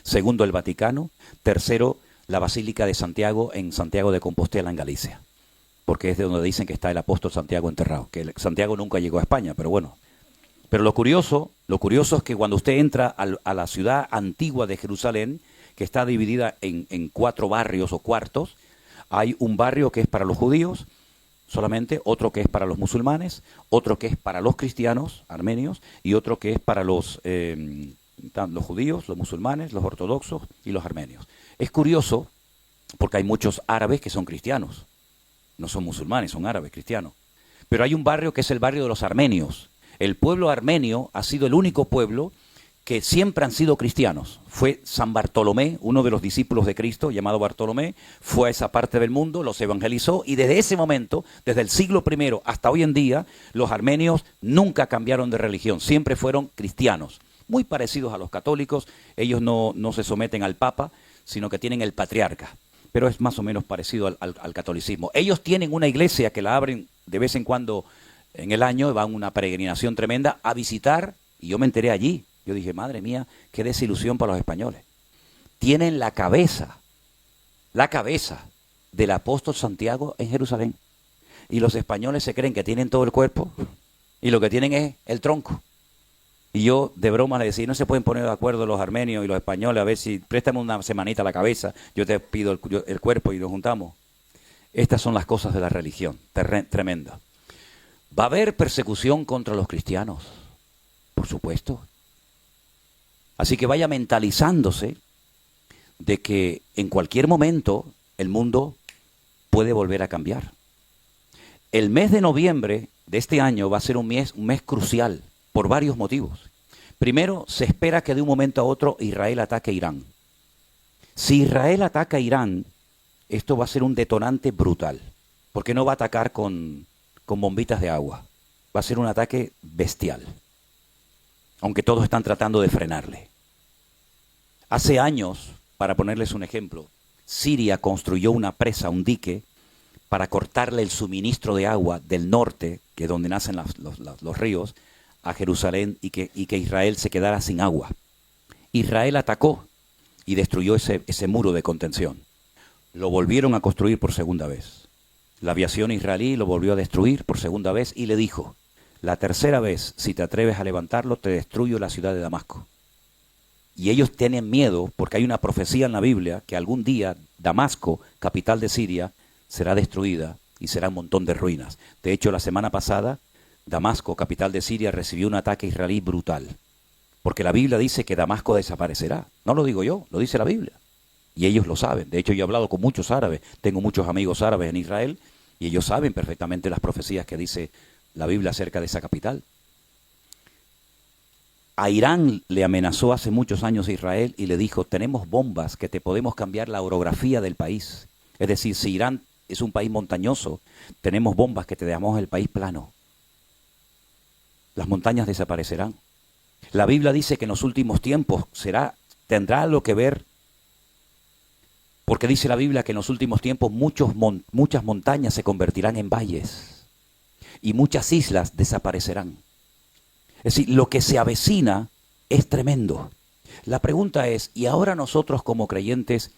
Segundo, el Vaticano. Tercero, la Basílica de Santiago en Santiago de Compostela, en Galicia. Porque es de donde dicen que está el apóstol Santiago enterrado. Que Santiago nunca llegó a España, pero bueno. Pero lo curioso es que cuando usted entra a la ciudad antigua de Jerusalén, que está dividida en 4 barrios o cuartos, hay un barrio que es para los judíos solamente, otro que es para los musulmanes, otro que es para los cristianos armenios y otro que es para los judíos, los musulmanes, los ortodoxos y los armenios. Es curioso porque hay muchos árabes que son cristianos, no son musulmanes, son árabes cristianos. Pero hay un barrio que es el barrio de los armenios. El pueblo armenio ha sido el único pueblo que siempre han sido cristianos. Fue San Bartolomé, uno de los discípulos de Cristo, llamado Bartolomé, fue a esa parte del mundo, los evangelizó, y desde ese momento, desde el siglo I hasta hoy en día, los armenios nunca cambiaron de religión, siempre fueron cristianos, muy parecidos a los católicos. Ellos no se someten al Papa, sino que tienen el patriarca, pero es más o menos parecido al catolicismo. Ellos tienen una iglesia que la abren de vez en cuando en el año, van una peregrinación tremenda a visitar, y yo me enteré allí. Yo dije, madre mía, qué desilusión para los españoles. Tienen la cabeza del apóstol Santiago en Jerusalén. Y los españoles se creen que tienen todo el cuerpo y lo que tienen es el tronco. Y yo de broma le decía, no se pueden poner de acuerdo los armenios y los españoles, a ver si préstame una semanita la cabeza, yo te pido el cuerpo y lo juntamos. Estas son las cosas de la religión, tremenda. ¿Va a haber persecución contra los cristianos? Por supuesto. Así que vaya mentalizándose de que en cualquier momento el mundo puede volver a cambiar. El mes de noviembre de este año va a ser un mes crucial por varios motivos. Primero, se espera que de un momento a otro Israel ataque a Irán. Si Israel ataca a Irán, esto va a ser un detonante brutal, porque no va a atacar con bombitas de agua. Va a ser un ataque bestial, aunque todos están tratando de frenarle. Hace años, para ponerles un ejemplo, Siria construyó una presa, un dique, para cortarle el suministro de agua del norte, que es donde nacen los ríos, a Jerusalén, y que Israel se quedara sin agua. Israel atacó y destruyó ese muro de contención. Lo volvieron a construir por segunda vez. La aviación israelí lo volvió a destruir por segunda vez y le dijo, la tercera vez, si te atreves a levantarlo, te destruyo la ciudad de Damasco. Y ellos tienen miedo porque hay una profecía en la Biblia que algún día Damasco, capital de Siria, será destruida y será un montón de ruinas. De hecho, la semana pasada, Damasco, capital de Siria, recibió un ataque israelí brutal. Porque la Biblia dice que Damasco desaparecerá. No lo digo yo, lo dice la Biblia. Y ellos lo saben. De hecho, yo he hablado con muchos árabes. Tengo muchos amigos árabes en Israel y ellos saben perfectamente las profecías que dice la Biblia acerca de esa capital. A Irán le amenazó hace muchos años Israel y le dijo, tenemos bombas que te podemos cambiar la orografía del país. Es decir, si Irán es un país montañoso, tenemos bombas que te dejamos el país plano. Las montañas desaparecerán. La Biblia dice que en los últimos tiempos tendrá algo que ver, porque dice la Biblia que en los últimos tiempos muchas montañas se convertirán en valles y muchas islas desaparecerán. Es decir, lo que se avecina es tremendo. La pregunta es, ¿y ahora nosotros como creyentes,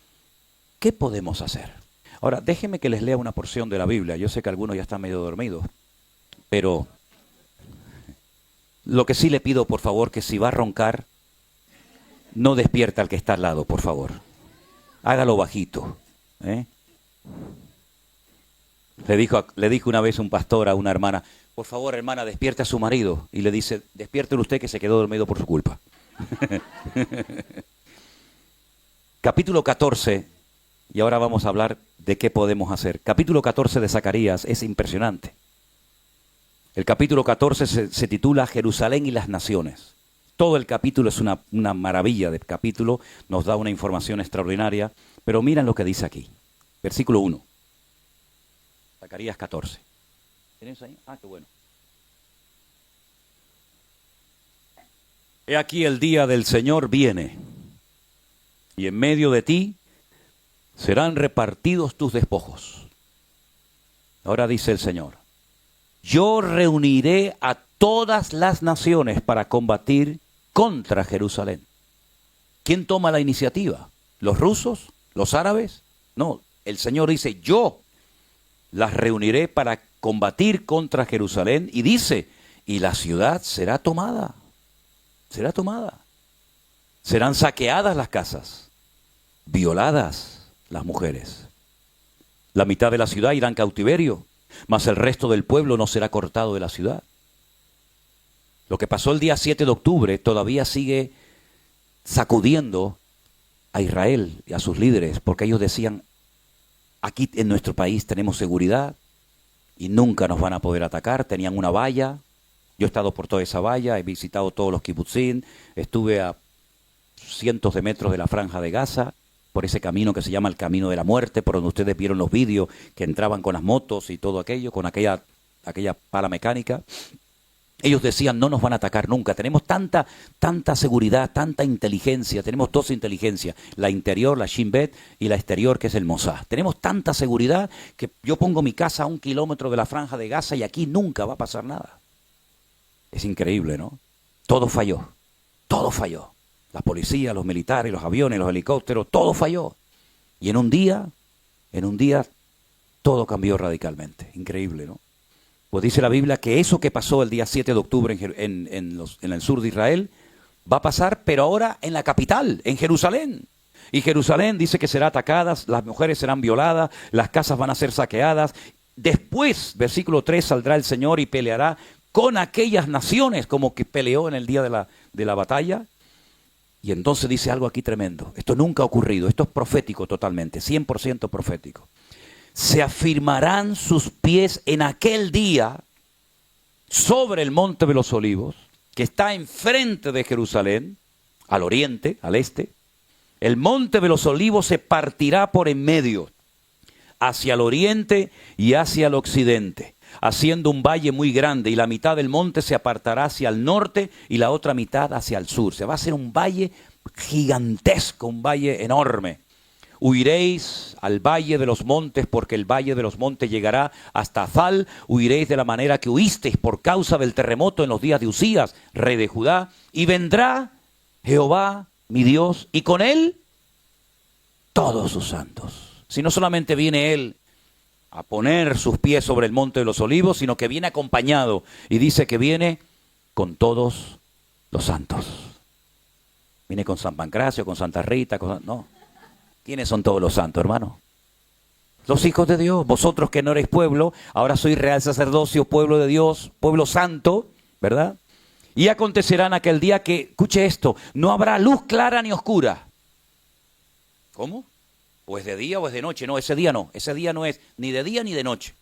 qué podemos hacer? Ahora, déjenme que les lea una porción de la Biblia. Yo sé que algunos ya están medio dormidos, pero lo que sí le pido, por favor, que si va a roncar, no despierta al que está al lado, por favor. Hágalo bajito. Le dijo una vez un pastor a una hermana, por favor, hermana, despierte a su marido. Y le dice, despiértelo usted que se quedó dormido por su culpa. Capítulo 14, y ahora vamos a hablar de qué podemos hacer. Capítulo 14 de Zacarías es impresionante. El capítulo 14 se titula Jerusalén y las naciones. Todo el capítulo es una maravilla de capítulo, nos da una información extraordinaria, pero miren lo que dice aquí. Versículo 1. Zacarías 14. ¿Tienes ahí? Ah, qué bueno. He aquí el día del Señor viene, y en medio de ti serán repartidos tus despojos. Ahora dice el Señor, yo reuniré a todas las naciones para combatir contra Jerusalén. ¿Quién toma la iniciativa? ¿Los rusos? ¿Los árabes? No, el Señor dice, yo las reuniré para combatir contra Jerusalén, y dice, y la ciudad será tomada, será tomada. Serán saqueadas las casas, violadas las mujeres. La mitad de la ciudad irá en cautiverio, mas el resto del pueblo no será cortado de la ciudad. Lo que pasó el día 7 de octubre todavía sigue sacudiendo a Israel y a sus líderes, porque ellos decían, aquí en nuestro país tenemos seguridad y nunca nos van a poder atacar. Tenían una valla, yo he estado por toda esa valla, he visitado todos los kibutzim, estuve a cientos de metros de la franja de Gaza, por ese camino que se llama el camino de la muerte, por donde ustedes vieron los vídeos que entraban con las motos y todo aquello, con aquella pala mecánica. Ellos decían, no nos van a atacar nunca, tenemos tanta seguridad, tanta inteligencia, tenemos dos inteligencias, la interior, la Shin Bet, y la exterior, que es el Mossad. Tenemos tanta seguridad que yo pongo mi casa a 1 kilómetro de la franja de Gaza y aquí nunca va a pasar nada. Es increíble, ¿no? Todo falló, todo falló. La policía, los militares, los aviones, los helicópteros, todo falló. Y en un día, todo cambió radicalmente. Increíble, ¿no? Pues dice la Biblia que eso que pasó el día 7 de octubre en el sur de Israel va a pasar, pero ahora en la capital, en Jerusalén. Y Jerusalén dice que será atacada, las mujeres serán violadas, las casas van a ser saqueadas. Después, versículo 3, saldrá el Señor y peleará con aquellas naciones, como que peleó en el día de la batalla. Y entonces dice algo aquí tremendo. Esto nunca ha ocurrido, esto es profético totalmente, 100% profético. Se afirmarán sus pies en aquel día sobre el monte de los olivos, que está enfrente de Jerusalén, al oriente, al este. El monte de los olivos se partirá por en medio, hacia el oriente y hacia el occidente, haciendo un valle muy grande, y la mitad del monte se apartará hacia el norte y la otra mitad hacia el sur. Se va a hacer un valle gigantesco, un valle enorme. Huiréis al valle de los montes, porque el valle de los montes llegará hasta Azal. Huiréis de la manera que huisteis por causa del terremoto en los días de Usías, rey de Judá. Y vendrá Jehová, mi Dios, y con él todos sus santos. Si no solamente viene él a poner sus pies sobre el monte de los olivos, sino que viene acompañado, y dice que viene con todos los santos. Viene con San Pancracio, con Santa Rita, no. ¿Quiénes son todos los santos, hermano? Los hijos de Dios. Vosotros que no eres pueblo, ahora sois real sacerdocio, pueblo de Dios, pueblo santo, ¿verdad? Y acontecerá en aquel día que, escuche esto, no habrá luz clara ni oscura. ¿Cómo? ¿O es de día o es de noche? No, ese día no es ni de día ni de noche.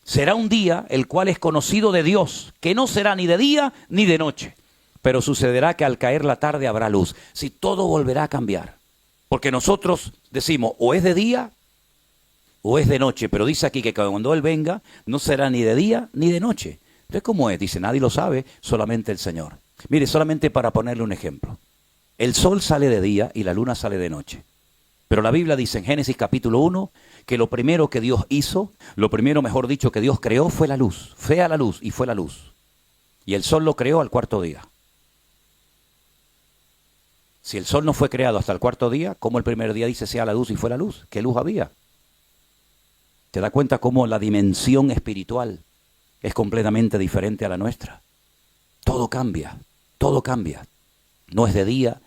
Será un día el cual es conocido de Dios, que no será ni de día ni de noche. Pero sucederá que al caer la tarde habrá luz. Si todo volverá a cambiar. Porque nosotros decimos, o es de día o es de noche. Pero dice aquí que cuando Él venga, no será ni de día ni de noche. Entonces, ¿cómo es? Dice, nadie lo sabe, solamente el Señor. Mire, solamente para ponerle un ejemplo. El sol sale de día y la luna sale de noche. Pero la Biblia dice en Génesis capítulo 1 que lo primero que Dios hizo, lo primero, mejor dicho, que Dios creó fue la luz. Fue a la luz y fue la luz. Y el sol lo creó al cuarto día. Si el sol no fue creado hasta el cuarto día, ¿cómo el primer día dice sea la luz y fue la luz? ¿Qué luz había? ¿Te das cuenta cómo la dimensión espiritual es completamente diferente a la nuestra? Todo cambia, todo cambia. No es de día,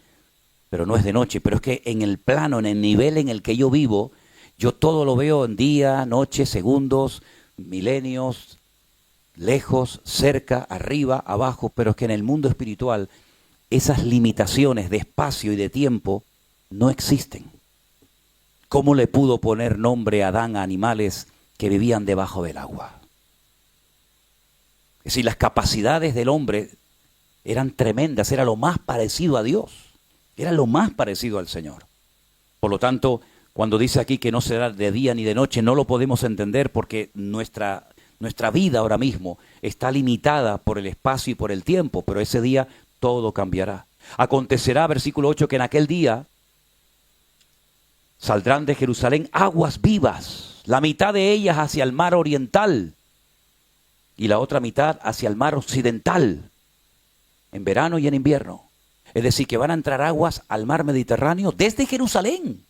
pero no es de noche. Pero es que en el plano, en el nivel en el que yo vivo, yo todo lo veo en día, noche, segundos, milenios, lejos, cerca, arriba, abajo. Pero es que en el mundo espiritual esas limitaciones de espacio y de tiempo no existen. ¿Cómo le pudo poner nombre a Adán a animales que vivían debajo del agua? Es decir, las capacidades del hombre eran tremendas, era lo más parecido a Dios, era lo más parecido al Señor. Por lo tanto, cuando dice aquí que no será de día ni de noche, no lo podemos entender porque nuestra vida ahora mismo está limitada por el espacio y por el tiempo, pero ese día todo cambiará. Acontecerá, versículo 8, que en aquel día saldrán de Jerusalén aguas vivas, la mitad de ellas hacia el mar oriental y la otra mitad hacia el mar occidental, en verano y en invierno. Es decir, que van a entrar aguas al mar Mediterráneo desde Jerusalén.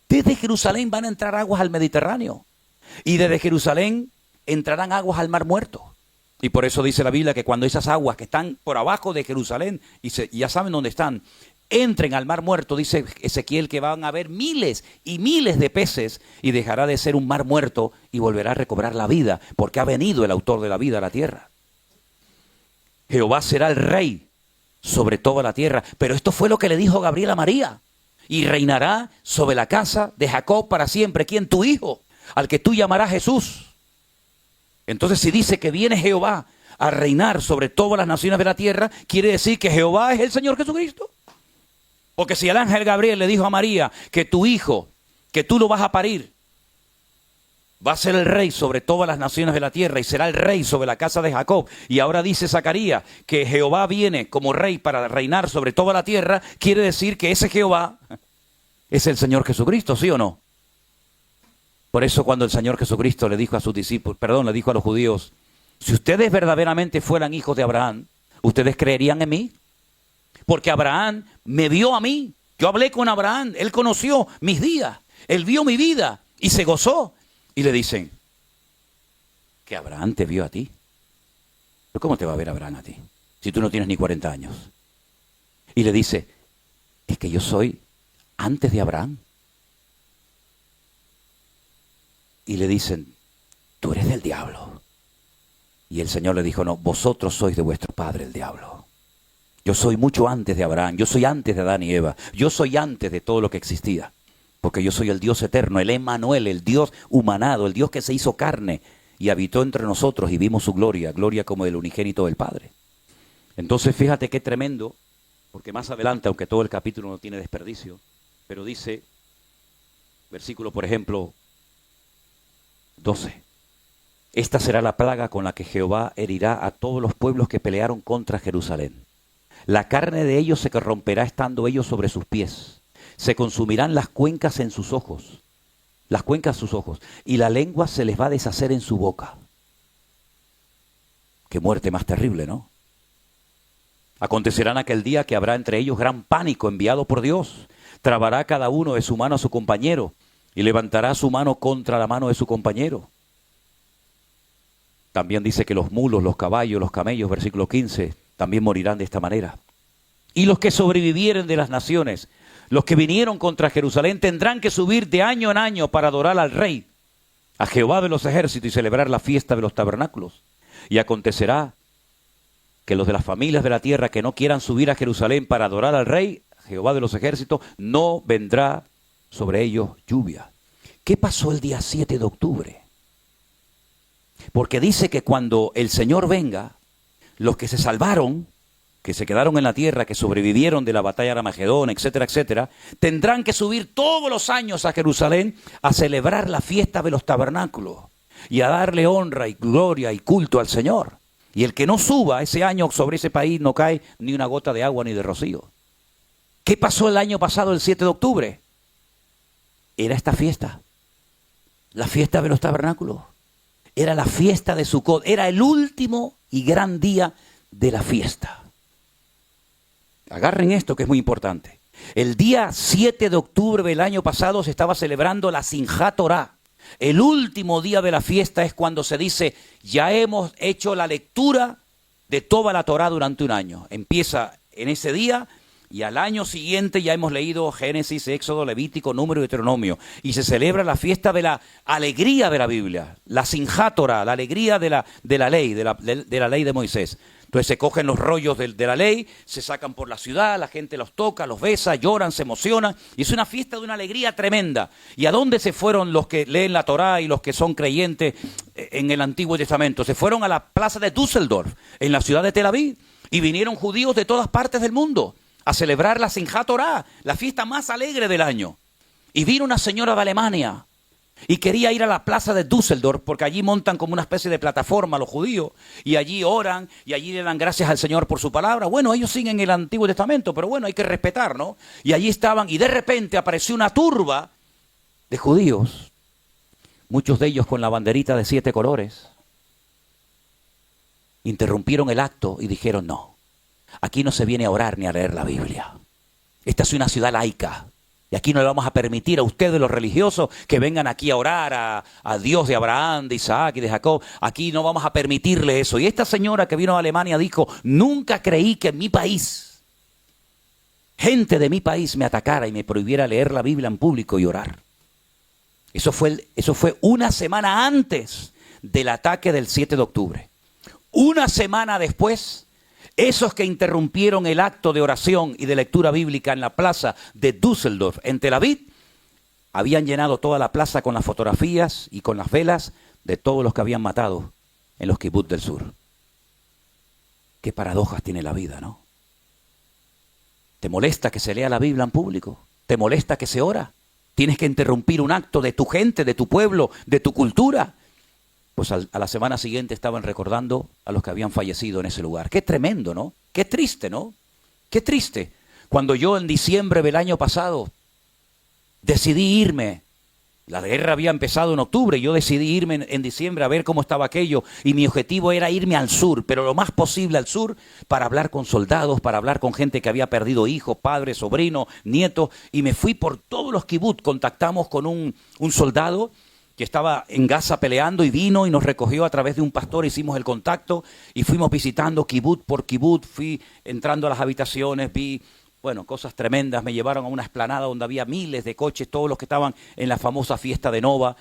Desde Jerusalén van a entrar aguas al Mediterráneo. Y desde Jerusalén entrarán aguas al Mar Muerto. Y por eso dice la Biblia que cuando esas aguas que están por abajo de Jerusalén, y ya saben dónde están, entren al Mar Muerto, dice Ezequiel que van a haber miles y miles de peces y dejará de ser un mar muerto y volverá a recobrar la vida, porque ha venido el autor de la vida a la tierra. Jehová será el rey sobre toda la tierra. Pero esto fue lo que le dijo Gabriel a María. Y reinará sobre la casa de Jacob para siempre. ¿Quién? Tu hijo, al que tú llamarás Jesús. Entonces, si dice que viene Jehová a reinar sobre todas las naciones de la tierra, quiere decir que Jehová es el Señor Jesucristo. Porque si el ángel Gabriel le dijo a María que tu hijo, que tú lo vas a parir, va a ser el rey sobre todas las naciones de la tierra y será el rey sobre la casa de Jacob. Y ahora dice Zacarías que Jehová viene como rey para reinar sobre toda la tierra. Quiere decir que ese Jehová es el Señor Jesucristo, ¿sí o no? Por eso cuando el Señor Jesucristo le dijo a sus discípulos, le dijo a los judíos, si ustedes verdaderamente fueran hijos de Abraham, ¿ustedes creerían en mí? Porque Abraham me vio a mí. Yo hablé con Abraham, él conoció mis días, él vio mi vida y se gozó. Y le dicen, que Abraham te vio a ti. ¿Pero cómo te va a ver Abraham a ti? Si tú no tienes ni 40 años. Y le dice, es que yo soy antes de Abraham. Y le dicen, tú eres del diablo. Y el Señor le dijo, no, vosotros sois de vuestro padre el diablo. Yo soy mucho antes de Abraham, yo soy antes de Adán y Eva, yo soy antes de todo lo que existía. Porque yo soy el Dios eterno, el Emmanuel, el Dios humanado, el Dios que se hizo carne y habitó entre nosotros y vimos su gloria, gloria como del unigénito del Padre. Entonces fíjate qué tremendo, porque más adelante, aunque todo el capítulo no tiene desperdicio, pero dice, versículo por ejemplo 12, esta será la plaga con la que Jehová herirá a todos los pueblos que pelearon contra Jerusalén. La carne de ellos se corromperá estando ellos sobre sus pies. Se consumirán las cuencas en sus ojos, y la lengua se les va a deshacer en su boca. Qué muerte más terrible, ¿no? Acontecerá en aquel día que habrá entre ellos gran pánico enviado por Dios. Trabará cada uno de su mano a su compañero, y levantará su mano contra la mano de su compañero. También dice que los mulos, los caballos, los camellos, versículo 15, también morirán de esta manera. Y los que sobrevivieren de las naciones, los que vinieron contra Jerusalén, tendrán que subir de año en año para adorar al Rey, a Jehová de los ejércitos, y celebrar la fiesta de los tabernáculos. Y acontecerá que los de las familias de la tierra que no quieran subir a Jerusalén para adorar al Rey, Jehová de los ejércitos, no vendrá sobre ellos lluvia. ¿Qué pasó el día 7 de octubre? Porque dice que cuando el Señor venga, los que se salvaron, que se quedaron en la tierra, que sobrevivieron de la batalla de Armagedón, etcétera, etcétera, tendrán que subir todos los años a Jerusalén a celebrar la fiesta de los tabernáculos y a darle honra y gloria y culto al Señor. Y el que no suba ese año sobre ese país no cae ni una gota de agua ni de rocío. ¿Qué pasó el año pasado, el 7 de octubre? Era esta fiesta, la fiesta de los tabernáculos. Era la fiesta de Sucot, era el último y gran día de la fiesta. Agarren esto que es muy importante. El día 7 de octubre del año pasado se estaba celebrando la Simchat Torah. El último día de la fiesta es cuando se dice, ya hemos hecho la lectura de toda la Torah durante un año. Empieza en ese día y al año siguiente ya hemos leído Génesis, Éxodo, Levítico, Número y Deuteronomio. Y se celebra la fiesta de la alegría de la Biblia, la Simchat Torah, la alegría de la ley, de la ley de Moisés. Entonces se cogen los rollos de la ley, se sacan por la ciudad, la gente los toca, los besa, lloran, se emocionan. Y es una fiesta de una alegría tremenda. ¿Y a dónde se fueron los que leen la Torá y los que son creyentes en el Antiguo Testamento? Se fueron a la plaza de Düsseldorf, en la ciudad de Tel Aviv. Y vinieron judíos de todas partes del mundo a celebrar la Simchat Torah, la fiesta más alegre del año. Y vino una señora de Alemania y quería ir a la plaza de Düsseldorf, porque allí montan como una especie de plataforma los judíos, y allí oran, y allí le dan gracias al Señor por su palabra. Bueno, ellos siguen el Antiguo Testamento, pero bueno, hay que respetar, ¿no? Y allí estaban, y de repente apareció una turba de judíos, muchos de ellos con la banderita de 7 colores, interrumpieron el acto y dijeron: no, aquí no se viene a orar ni a leer la Biblia. Esta es una ciudad laica. Y aquí no le vamos a permitir a ustedes, los religiosos, que vengan aquí a orar a Dios de Abraham, de Isaac y de Jacob. Aquí no vamos a permitirle eso. Y esta señora que vino a Alemania dijo: nunca creí que en mi país, gente de mi país me atacara y me prohibiera leer la Biblia en público y orar. Eso fue una semana antes del ataque del 7 de octubre. Una semana después, esos que interrumpieron el acto de oración y de lectura bíblica en la plaza de Düsseldorf, en Tel Aviv, habían llenado toda la plaza con las fotografías y con las velas de todos los que habían matado en los kibbutz del sur. Qué paradojas tiene la vida, ¿no? ¿Te molesta que se lea la Biblia en público? ¿Te molesta que se ora? ¿Tienes que interrumpir un acto de tu gente, de tu pueblo, de tu cultura? Pues a la semana siguiente estaban recordando a los que habían fallecido en ese lugar. Qué tremendo, ¿no? Qué triste, ¿no? Qué triste. Cuando yo en diciembre del año pasado decidí irme, la guerra había empezado en octubre, yo decidí irme en diciembre a ver cómo estaba aquello, y mi objetivo era irme al sur, pero lo más posible al sur, para hablar con soldados, para hablar con gente que había perdido hijos, padres, sobrinos, nietos, y me fui por todos los kibbutz. Contactamos con un soldado que estaba en Gaza peleando, y vino y nos recogió a través de un pastor. Hicimos el contacto y fuimos visitando kibbutz por kibbutz. Fui entrando a las habitaciones, vi, bueno, cosas tremendas. Me llevaron a una explanada donde había miles de coches, todos los que estaban en la famosa fiesta de Nova.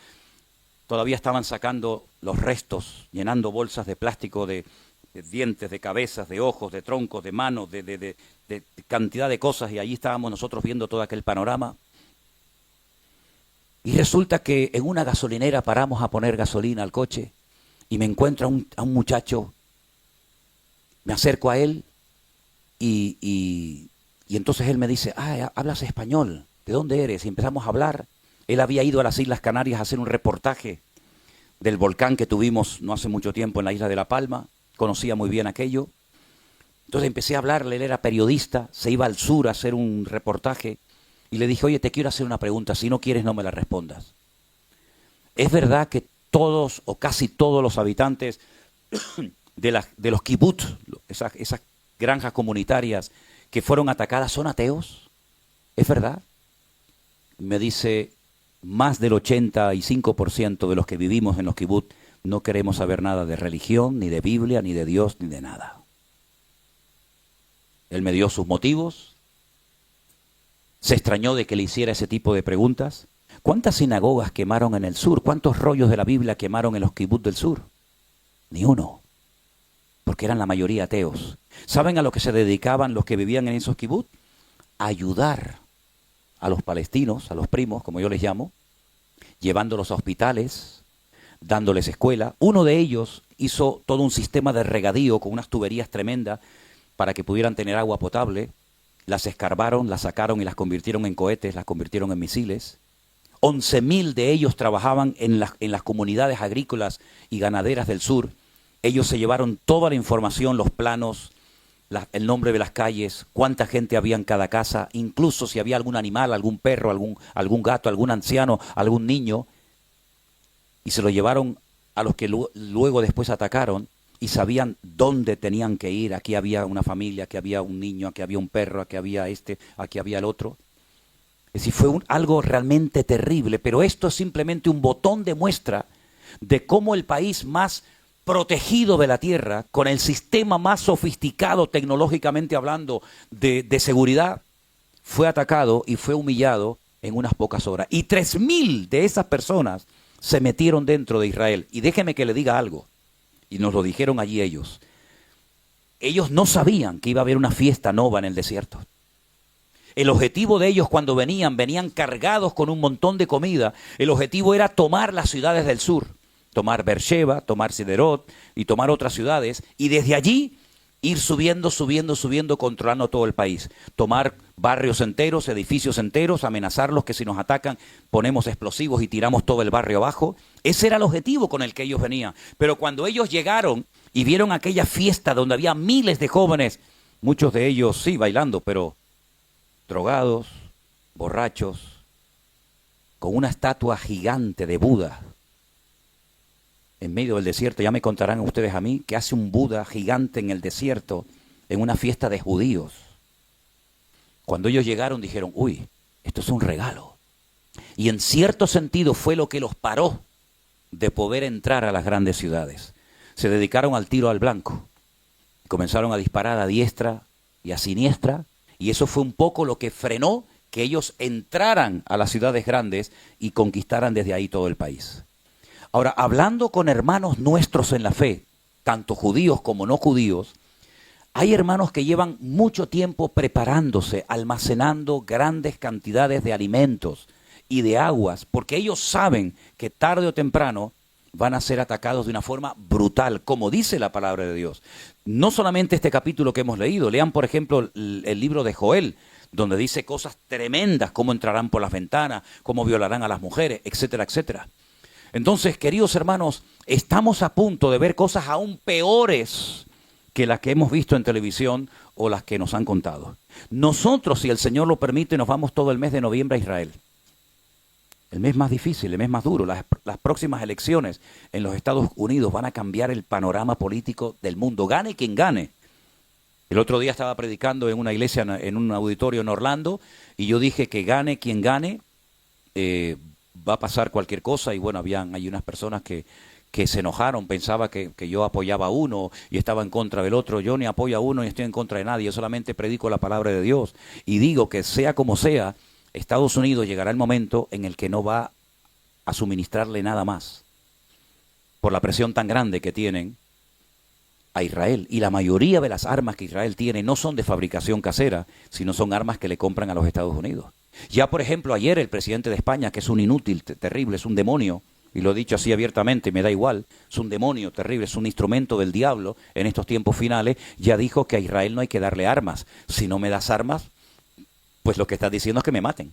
Todavía estaban sacando los restos, llenando bolsas de plástico de dientes, de cabezas, de ojos, de troncos, de manos, de cantidad de cosas, y allí estábamos nosotros viendo todo aquel panorama. Y resulta que en una gasolinera paramos a poner gasolina al coche y me encuentro a un muchacho, me acerco a él y entonces él me dice: hablas español, ¿de dónde eres? Y empezamos a hablar. Él había ido a las Islas Canarias a hacer un reportaje del volcán que tuvimos no hace mucho tiempo en la isla de La Palma, conocía muy bien aquello. Entonces empecé a hablarle, él era periodista, se iba al sur a hacer un reportaje. Y le dije: oye, te quiero hacer una pregunta, si no quieres no me la respondas. ¿Es verdad que todos o casi todos los habitantes de los kibbutz, esas granjas comunitarias que fueron atacadas, son ateos? ¿Es verdad? Me dice: más del 85% de los que vivimos en los kibbutz no queremos saber nada de religión, ni de Biblia, ni de Dios, ni de nada. Él me dio sus motivos. Se extrañó de que le hiciera ese tipo de preguntas. ¿Cuántas sinagogas quemaron en el sur? ¿Cuántos rollos de la Biblia quemaron en los kibbutz del sur? Ni uno, porque eran la mayoría ateos. ¿Saben a lo que se dedicaban los que vivían en esos kibbutz? A ayudar a los palestinos, a los primos, como yo les llamo, llevándolos a hospitales, dándoles escuela. Uno de ellos hizo todo un sistema de regadío con unas tuberías tremendas para que pudieran tener agua potable. Las escarbaron, las sacaron y las convirtieron en cohetes, las convirtieron en misiles. 11.000 de ellos trabajaban en las comunidades agrícolas y ganaderas del sur. Ellos se llevaron toda la información, los planos, el nombre de las calles, cuánta gente había en cada casa, incluso si había algún animal, algún perro, algún gato, algún anciano, algún niño. Y se lo llevaron a los que luego después atacaron. Y sabían dónde tenían que ir. Aquí había una familia, aquí había un niño, aquí había un perro, aquí había aquí había el otro. Es decir, fue algo realmente terrible, pero esto es simplemente un botón de muestra de cómo el país más protegido de la tierra, con el sistema más sofisticado tecnológicamente hablando de seguridad, fue atacado y fue humillado en unas pocas horas. Y 3.000 de esas personas se metieron dentro de Israel. Y déjeme que le diga algo. Y nos lo dijeron allí ellos. Ellos no sabían que iba a haber una fiesta nova en el desierto. El objetivo de ellos cuando venían cargados con un montón de comida. El objetivo era tomar las ciudades del sur. Tomar Beersheba, tomar Siderot y tomar otras ciudades. Y desde allí ir subiendo, controlando todo el país. Tomar barrios enteros, edificios enteros, amenazarlos que si nos atacan ponemos explosivos y tiramos todo el barrio abajo. Ese era el objetivo con el que ellos venían. Pero cuando ellos llegaron y vieron aquella fiesta donde había miles de jóvenes, muchos de ellos sí bailando, pero drogados, borrachos, con una estatua gigante de Buda, en medio del desierto. Ya me contarán ustedes a mí qué hace un Buda gigante en el desierto en una fiesta de judíos. Cuando ellos llegaron dijeron, uy, esto es un regalo. Y en cierto sentido fue lo que los paró de poder entrar a las grandes ciudades. Se dedicaron al tiro al blanco. Comenzaron a disparar a diestra y a siniestra. Y eso fue un poco lo que frenó que ellos entraran a las ciudades grandes y conquistaran desde ahí todo el país. Ahora, hablando con hermanos nuestros en la fe, tanto judíos como no judíos, hay hermanos que llevan mucho tiempo preparándose, almacenando grandes cantidades de alimentos y de aguas, porque ellos saben que tarde o temprano van a ser atacados de una forma brutal, como dice la palabra de Dios. No solamente este capítulo que hemos leído, lean por ejemplo el libro de Joel, donde dice cosas tremendas, cómo entrarán por las ventanas, cómo violarán a las mujeres, etcétera, etcétera. Entonces, queridos hermanos, estamos a punto de ver cosas aún peores que las que hemos visto en televisión o las que nos han contado. Nosotros, si el Señor lo permite, nos vamos todo el mes de noviembre a Israel. El mes más difícil, el mes más duro. Las próximas elecciones en los Estados Unidos van a cambiar el panorama político del mundo. Gane quien gane. El otro día estaba predicando en una iglesia, en un auditorio en Orlando, y yo dije que gane quien gane, va a pasar cualquier cosa. Y bueno, hay unas personas que se enojaron, pensaba que yo apoyaba a uno y estaba en contra del otro. Yo ni apoyo a uno ni estoy en contra de nadie, yo solamente predico la palabra de Dios. Y digo que sea como sea, Estados Unidos llegará el momento en el que no va a suministrarle nada más por la presión tan grande que tienen a Israel. Y la mayoría de las armas que Israel tiene no son de fabricación casera, sino son armas que le compran a los Estados Unidos. Ya por ejemplo ayer el presidente de España, que es un inútil terrible, es un demonio, y lo he dicho así abiertamente, me da igual, es un demonio terrible, es un instrumento del diablo en estos tiempos finales, ya dijo que a Israel no hay que darle armas. Si no me das armas, pues lo que estás diciendo es que me maten.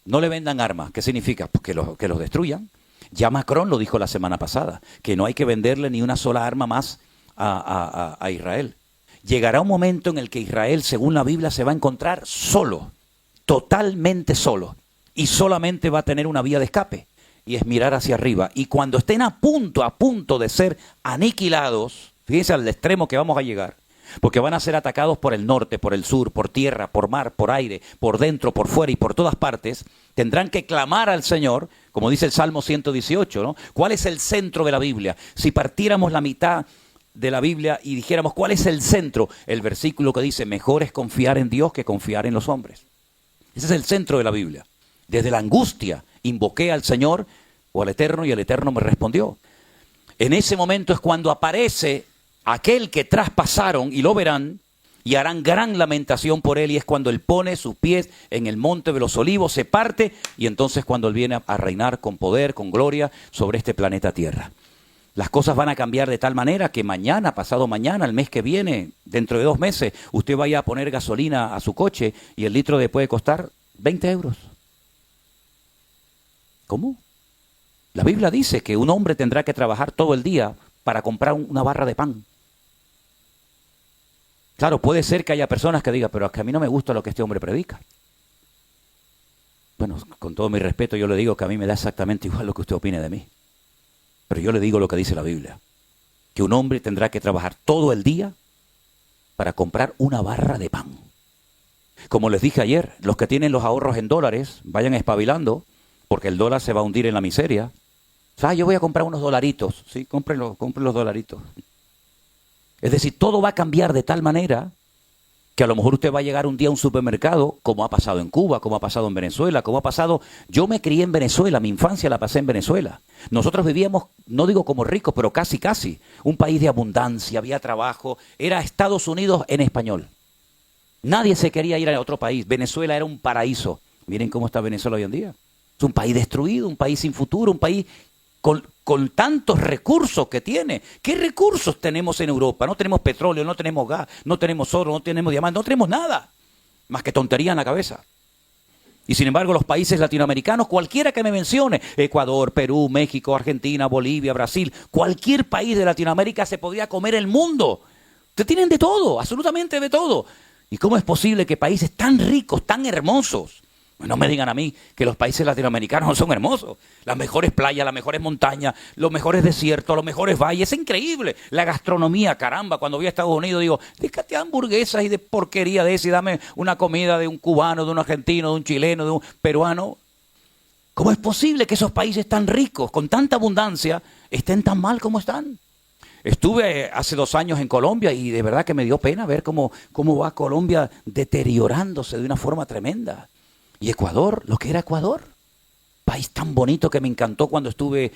No le vendan armas. ¿Qué significa? Pues que los destruyan. Ya Macron lo dijo la semana pasada, que no hay que venderle ni una sola arma más a Israel. Llegará un momento en el que Israel, según la Biblia, se va a encontrar solo, totalmente solo, y solamente va a tener una vía de escape, y es mirar hacia arriba. Y cuando estén a punto de ser aniquilados, fíjense al extremo que vamos a llegar, porque van a ser atacados por el norte, por el sur, por tierra, por mar, por aire, por dentro, por fuera y por todas partes, tendrán que clamar al Señor, como dice el Salmo 118, ¿no? ¿Cuál es el centro de la Biblia? Si partiéramos la mitad de la Biblia y dijéramos, ¿cuál es el centro? El versículo que dice, mejor es confiar en Dios que confiar en los hombres. Ese es el centro de la Biblia. Desde la angustia invoqué al Señor o al Eterno y el Eterno me respondió. En ese momento es cuando aparece aquel que traspasaron y lo verán y harán gran lamentación por él, y es cuando él pone sus pies en el monte de los olivos, se parte, y entonces cuando él viene a reinar con poder, con gloria sobre este planeta Tierra. Las cosas van a cambiar de tal manera que mañana, pasado mañana, el mes que viene, dentro de 2 meses, usted vaya a poner gasolina a su coche y el litro puede costar 20 euros. ¿Cómo? La Biblia dice que un hombre tendrá que trabajar todo el día para comprar una barra de pan. Claro, puede ser que haya personas que digan, pero es que a mí no me gusta lo que este hombre predica. Bueno, con todo mi respeto, yo le digo que a mí me da exactamente igual lo que usted opine de mí. Pero yo le digo lo que dice la Biblia, que un hombre tendrá que trabajar todo el día para comprar una barra de pan. Como les dije ayer, los que tienen los ahorros en dólares, vayan espabilando, porque el dólar se va a hundir en la miseria. O sea, yo voy a comprar unos dolaritos. Sí, compren los dolaritos. Es decir, todo va a cambiar de tal manera que a lo mejor usted va a llegar un día a un supermercado, como ha pasado en Cuba, como ha pasado en Venezuela, como ha pasado... Yo me crié en Venezuela, mi infancia la pasé en Venezuela. Nosotros vivíamos, no digo como ricos, pero casi, un país de abundancia, había trabajo, era Estados Unidos en español. Nadie se quería ir a otro país, Venezuela era un paraíso. Miren cómo está Venezuela hoy en día. Es un país destruido, un país sin futuro, un país con tantos recursos que tiene. ¿Qué recursos tenemos en Europa? No tenemos petróleo, no tenemos gas, no tenemos oro, no tenemos diamantes, no tenemos nada. Más que tontería en la cabeza. Y sin embargo los países latinoamericanos, cualquiera que me mencione, Ecuador, Perú, México, Argentina, Bolivia, Brasil, cualquier país de Latinoamérica se podría comer el mundo. Ustedes tienen de todo, absolutamente de todo. ¿Y cómo es posible que países tan ricos, tan hermosos, No me digan a mí que los países latinoamericanos no son hermosos. Las mejores playas, las mejores montañas, los mejores desiertos, los mejores valles. Es increíble. La gastronomía, caramba. Cuando voy a Estados Unidos digo, déjate hamburguesas y de porquería de eso y dame una comida de un cubano, de un argentino, de un chileno, de un peruano. ¿Cómo es posible que esos países tan ricos, con tanta abundancia, estén tan mal como están? Estuve hace 2 años en Colombia y de verdad que me dio pena ver cómo va Colombia deteriorándose de una forma tremenda. Y Ecuador, lo que era Ecuador, país tan bonito que me encantó cuando estuve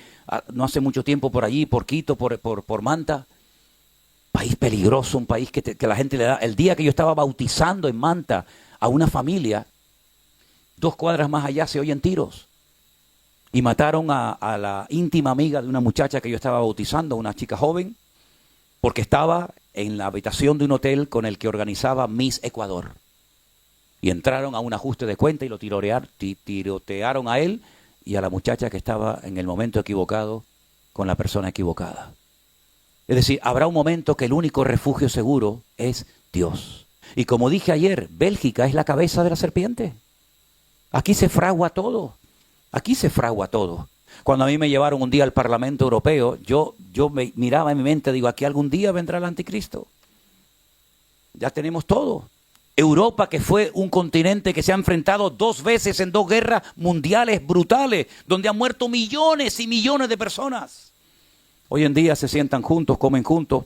no hace mucho tiempo por allí, por Quito, por Manta. País peligroso, un país que la gente le da. El día que yo estaba bautizando en Manta a una familia, 2 cuadras más allá se oyen tiros. Y mataron a la íntima amiga de una muchacha que yo estaba bautizando, una chica joven, porque estaba en la habitación de un hotel con el que organizaba Miss Ecuador. Y entraron a un ajuste de cuenta y lo tirotearon a él y a la muchacha que estaba en el momento equivocado con la persona equivocada. Es decir, habrá un momento que el único refugio seguro es Dios. Y como dije ayer, Bélgica es la cabeza de la serpiente. Aquí se fragua todo. Aquí se fragua todo. Cuando a mí me llevaron un día al Parlamento Europeo, yo me miraba en mi mente, digo, aquí algún día vendrá el anticristo. Ya tenemos todo. Europa, que fue un continente que se ha enfrentado 2 veces en 2 guerras mundiales brutales, donde han muerto millones y millones de personas. Hoy en día se sientan juntos, comen juntos.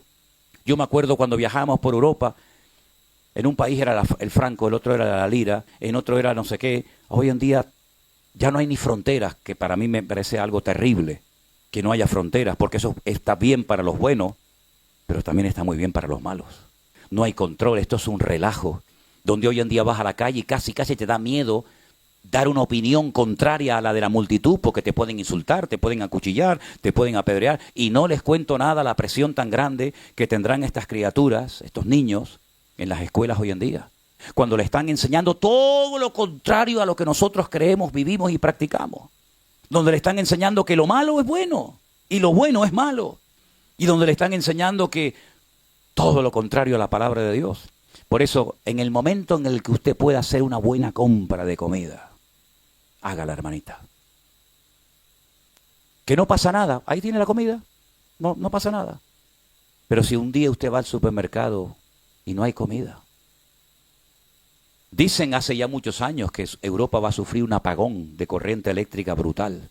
Yo me acuerdo cuando viajamos por Europa, en un país era el franco, el otro era la lira, en otro era no sé qué. Hoy en día ya no hay ni fronteras, que para mí me parece algo terrible, que no haya fronteras, porque eso está bien para los buenos, pero también está muy bien para los malos. No hay control, esto es un relajo. Donde hoy en día vas a la calle y casi te da miedo dar una opinión contraria a la de la multitud, porque te pueden insultar, te pueden acuchillar, te pueden apedrear, y no les cuento nada la presión tan grande que tendrán estas criaturas, estos niños, en las escuelas hoy en día, cuando le están enseñando todo lo contrario a lo que nosotros creemos, vivimos y practicamos, donde le están enseñando que lo malo es bueno y lo bueno es malo, y donde le están enseñando que todo lo contrario a la palabra de Dios. Por eso, en el momento en el que usted pueda hacer una buena compra de comida, hágala, hermanita. Que no pasa nada, ahí tiene la comida, no pasa nada. Pero si un día usted va al supermercado y no hay comida, dicen hace ya muchos años que Europa va a sufrir un apagón de corriente eléctrica brutal,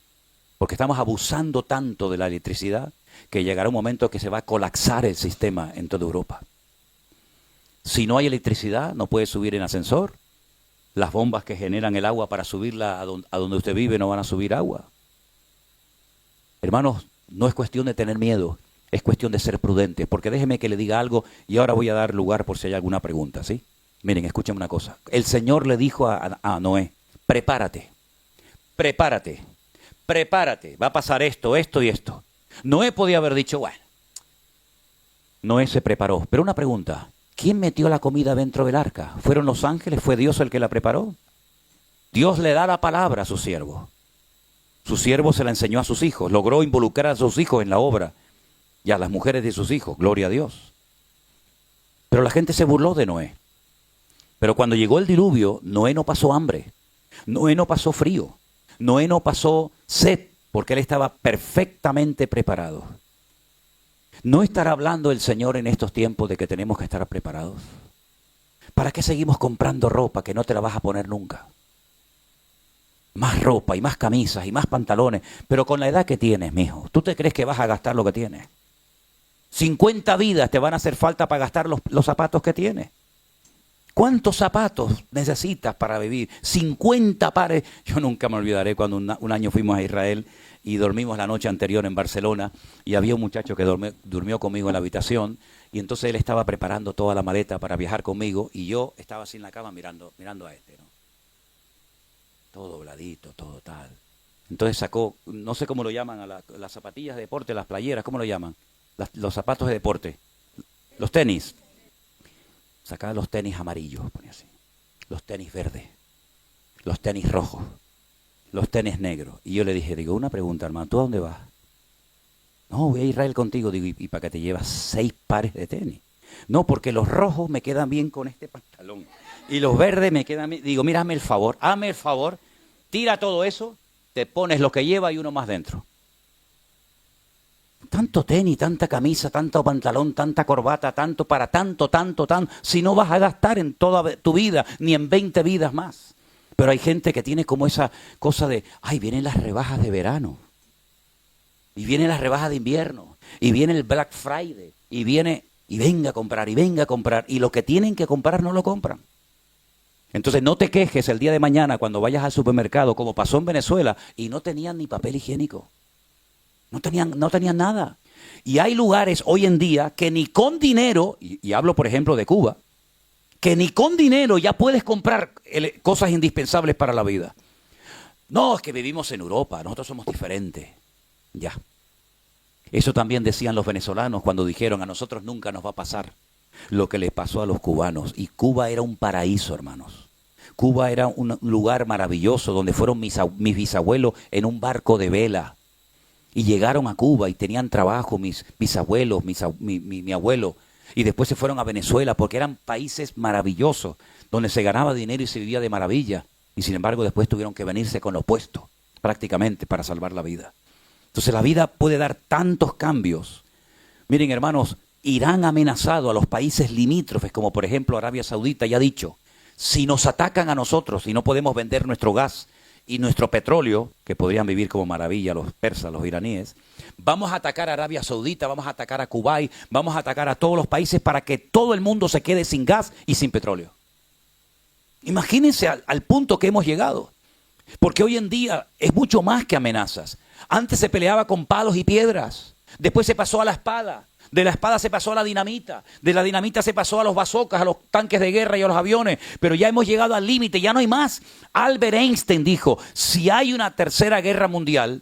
porque estamos abusando tanto de la electricidad que llegará un momento que se va a colapsar el sistema en toda Europa. Si no hay electricidad, no puede subir en ascensor. Las bombas que generan el agua para subirla a donde usted vive no van a subir agua. Hermanos, no es cuestión de tener miedo, es cuestión de ser prudentes. Porque déjeme que le diga algo y ahora voy a dar lugar por si hay alguna pregunta, ¿sí? Miren, escúchenme una cosa. El Señor le dijo a Noé, prepárate, va a pasar esto y esto. Noé podía haber dicho, bueno, Noé se preparó. Pero una pregunta, ¿quién metió la comida dentro del arca? ¿Fueron los ángeles? ¿Fue Dios el que la preparó? Dios le da la palabra a su siervo. Su siervo se la enseñó a sus hijos, logró involucrar a sus hijos en la obra y a las mujeres de sus hijos, gloria a Dios. Pero la gente se burló de Noé. Pero cuando llegó el diluvio, Noé no pasó hambre, Noé no pasó frío, Noé no pasó sed, porque él estaba perfectamente preparado. ¿No estará hablando el Señor en estos tiempos de que tenemos que estar preparados? ¿Para qué seguimos comprando ropa que no te la vas a poner nunca? Más ropa y más camisas y más pantalones, pero con la edad que tienes, mijo, ¿tú te crees que vas a gastar lo que tienes? 50 vidas te van a hacer falta para gastar los zapatos que tienes. ¿Cuántos zapatos necesitas para vivir? 50 pares. Yo nunca me olvidaré cuando un año fuimos a Israel y dormimos la noche anterior en Barcelona y había un muchacho que durmió conmigo en la habitación y entonces él estaba preparando toda la maleta para viajar conmigo y yo estaba así en la cama mirando a este, ¿no? Todo dobladito, todo tal. Entonces sacó, no sé cómo lo llaman, a las zapatillas de deporte, las playeras, ¿cómo lo llaman? Los zapatos de deporte, los tenis. Sacaba los tenis amarillos, ponía así, los tenis verdes, los tenis rojos, los tenis negros. Y yo le dije, una pregunta, hermano, ¿tú a dónde vas? No, voy a Israel contigo. Digo, ¿y para qué te llevas 6 pares de tenis? No, porque los rojos me quedan bien con este pantalón. Y los verdes me quedan, digo, mira, hazme el favor, tira todo eso, te pones lo que lleva y uno más dentro. Tanto tenis, tanta camisa, tanto pantalón, tanta corbata, tanto para tanto, si no vas a gastar en toda tu vida, ni en 20 vidas más. Pero hay gente que tiene como esa cosa de, ay, vienen las rebajas de verano, y vienen las rebajas de invierno, y viene el Black Friday, y venga a comprar, y lo que tienen que comprar no lo compran. Entonces no te quejes el día de mañana cuando vayas al supermercado, como pasó en Venezuela, y no tenían ni papel higiénico. No tenían nada. Y hay lugares hoy en día que ni con dinero, y hablo por ejemplo de Cuba, que ni con dinero ya puedes comprar cosas indispensables para la vida. No, es que vivimos en Europa, nosotros somos diferentes. Ya. Eso también decían los venezolanos cuando dijeron, a nosotros nunca nos va a pasar lo que les pasó a los cubanos. Y Cuba era un paraíso, hermanos. Cuba era un lugar maravilloso donde fueron mis bisabuelos en un barco de vela. Y llegaron a Cuba y tenían trabajo mis bisabuelos, mi abuelo. Y después se fueron a Venezuela porque eran países maravillosos, donde se ganaba dinero y se vivía de maravilla. Y sin embargo después tuvieron que venirse con lo opuesto, prácticamente, para salvar la vida. Entonces la vida puede dar tantos cambios. Miren, hermanos, Irán ha amenazado a los países limítrofes, como por ejemplo Arabia Saudita, y ha dicho, si nos atacan a nosotros y no podemos vender nuestro gas y nuestro petróleo, que podrían vivir como maravilla los persas, los iraníes, vamos a atacar a Arabia Saudita, vamos a atacar a Kuwait, vamos a atacar a todos los países para que todo el mundo se quede sin gas y sin petróleo. Imagínense al punto que hemos llegado. Porque hoy en día es mucho más que amenazas. Antes se peleaba con palos y piedras. Después se pasó a la espada. De la espada se pasó a la dinamita. De la dinamita se pasó a los bazocas, a los tanques de guerra y a los aviones. Pero ya hemos llegado al límite, ya no hay más. Albert Einstein dijo, si hay una tercera guerra mundial,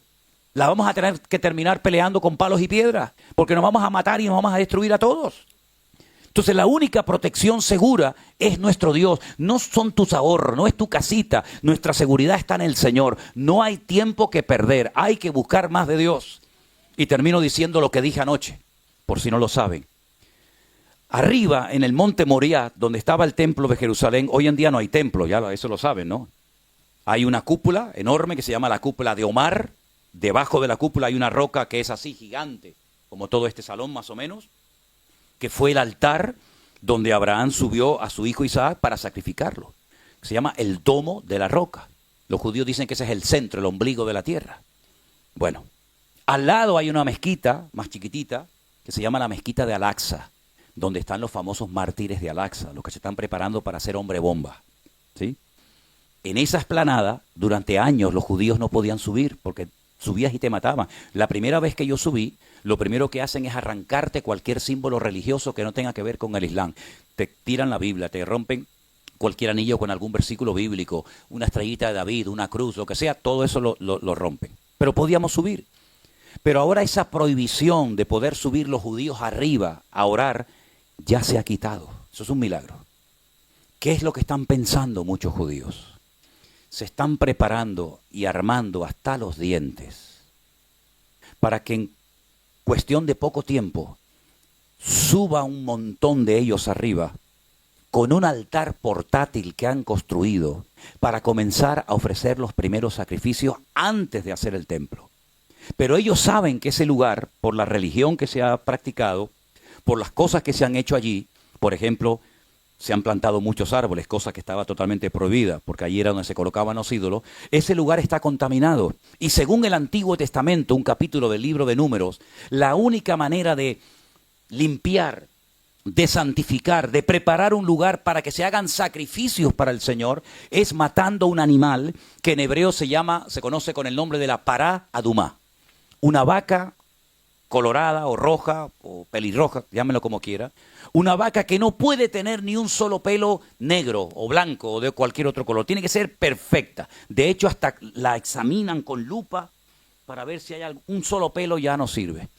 la vamos a tener que terminar peleando con palos y piedras. Porque nos vamos a matar y nos vamos a destruir a todos. Entonces la única protección segura es nuestro Dios, no son tus ahorros, no es tu casita, nuestra seguridad está en el Señor, no hay tiempo que perder, hay que buscar más de Dios. Y termino diciendo lo que dije anoche, por si no lo saben. Arriba en el monte Moriah, donde estaba el templo de Jerusalén, hoy en día no hay templo, ya eso lo saben, ¿no? Hay una cúpula enorme que se llama la cúpula de Omar, debajo de la cúpula hay una roca que es así gigante, como todo este salón más o menos, que fue el altar donde Abraham subió a su hijo Isaac para sacrificarlo. Se llama el domo de la roca. Los judíos dicen que ese es el centro, el ombligo de la tierra. Bueno, al lado hay una mezquita más chiquitita que se llama la mezquita de Al-Aqsa, donde están los famosos mártires de Al-Aqsa, los que se están preparando para ser hombre bomba. ¿Sí? En esa explanada, durante años los judíos no podían subir porque subías y te mataban. La primera vez que yo subí, lo primero que hacen es arrancarte cualquier símbolo religioso que no tenga que ver con el Islam. Te tiran la Biblia, te rompen cualquier anillo con algún versículo bíblico, una estrellita de David, una cruz, lo que sea, todo eso lo rompen. Pero podíamos subir. Pero ahora esa prohibición de poder subir los judíos arriba a orar ya se ha quitado. Eso es un milagro. ¿Qué es lo que están pensando muchos judíos? Se están preparando y armando hasta los dientes para que en cuestión de poco tiempo suba un montón de ellos arriba con un altar portátil que han construido para comenzar a ofrecer los primeros sacrificios antes de hacer el templo. Pero ellos saben que ese lugar, por la religión que se ha practicado, por las cosas que se han hecho allí, por ejemplo, se han plantado muchos árboles, cosa que estaba totalmente prohibida, porque allí era donde se colocaban los ídolos, ese lugar está contaminado. Y según el Antiguo Testamento, un capítulo del libro de Números, la única manera de limpiar, de santificar, de preparar un lugar para que se hagan sacrificios para el Señor, es matando un animal que en hebreo se conoce con el nombre de la pará adumá. Una vaca colorada o roja o pelirroja, llámenlo como quiera, una vaca que no puede tener ni un solo pelo negro o blanco o de cualquier otro color, tiene que ser perfecta. De hecho, hasta la examinan con lupa para ver si hay un solo pelo, ya no sirve.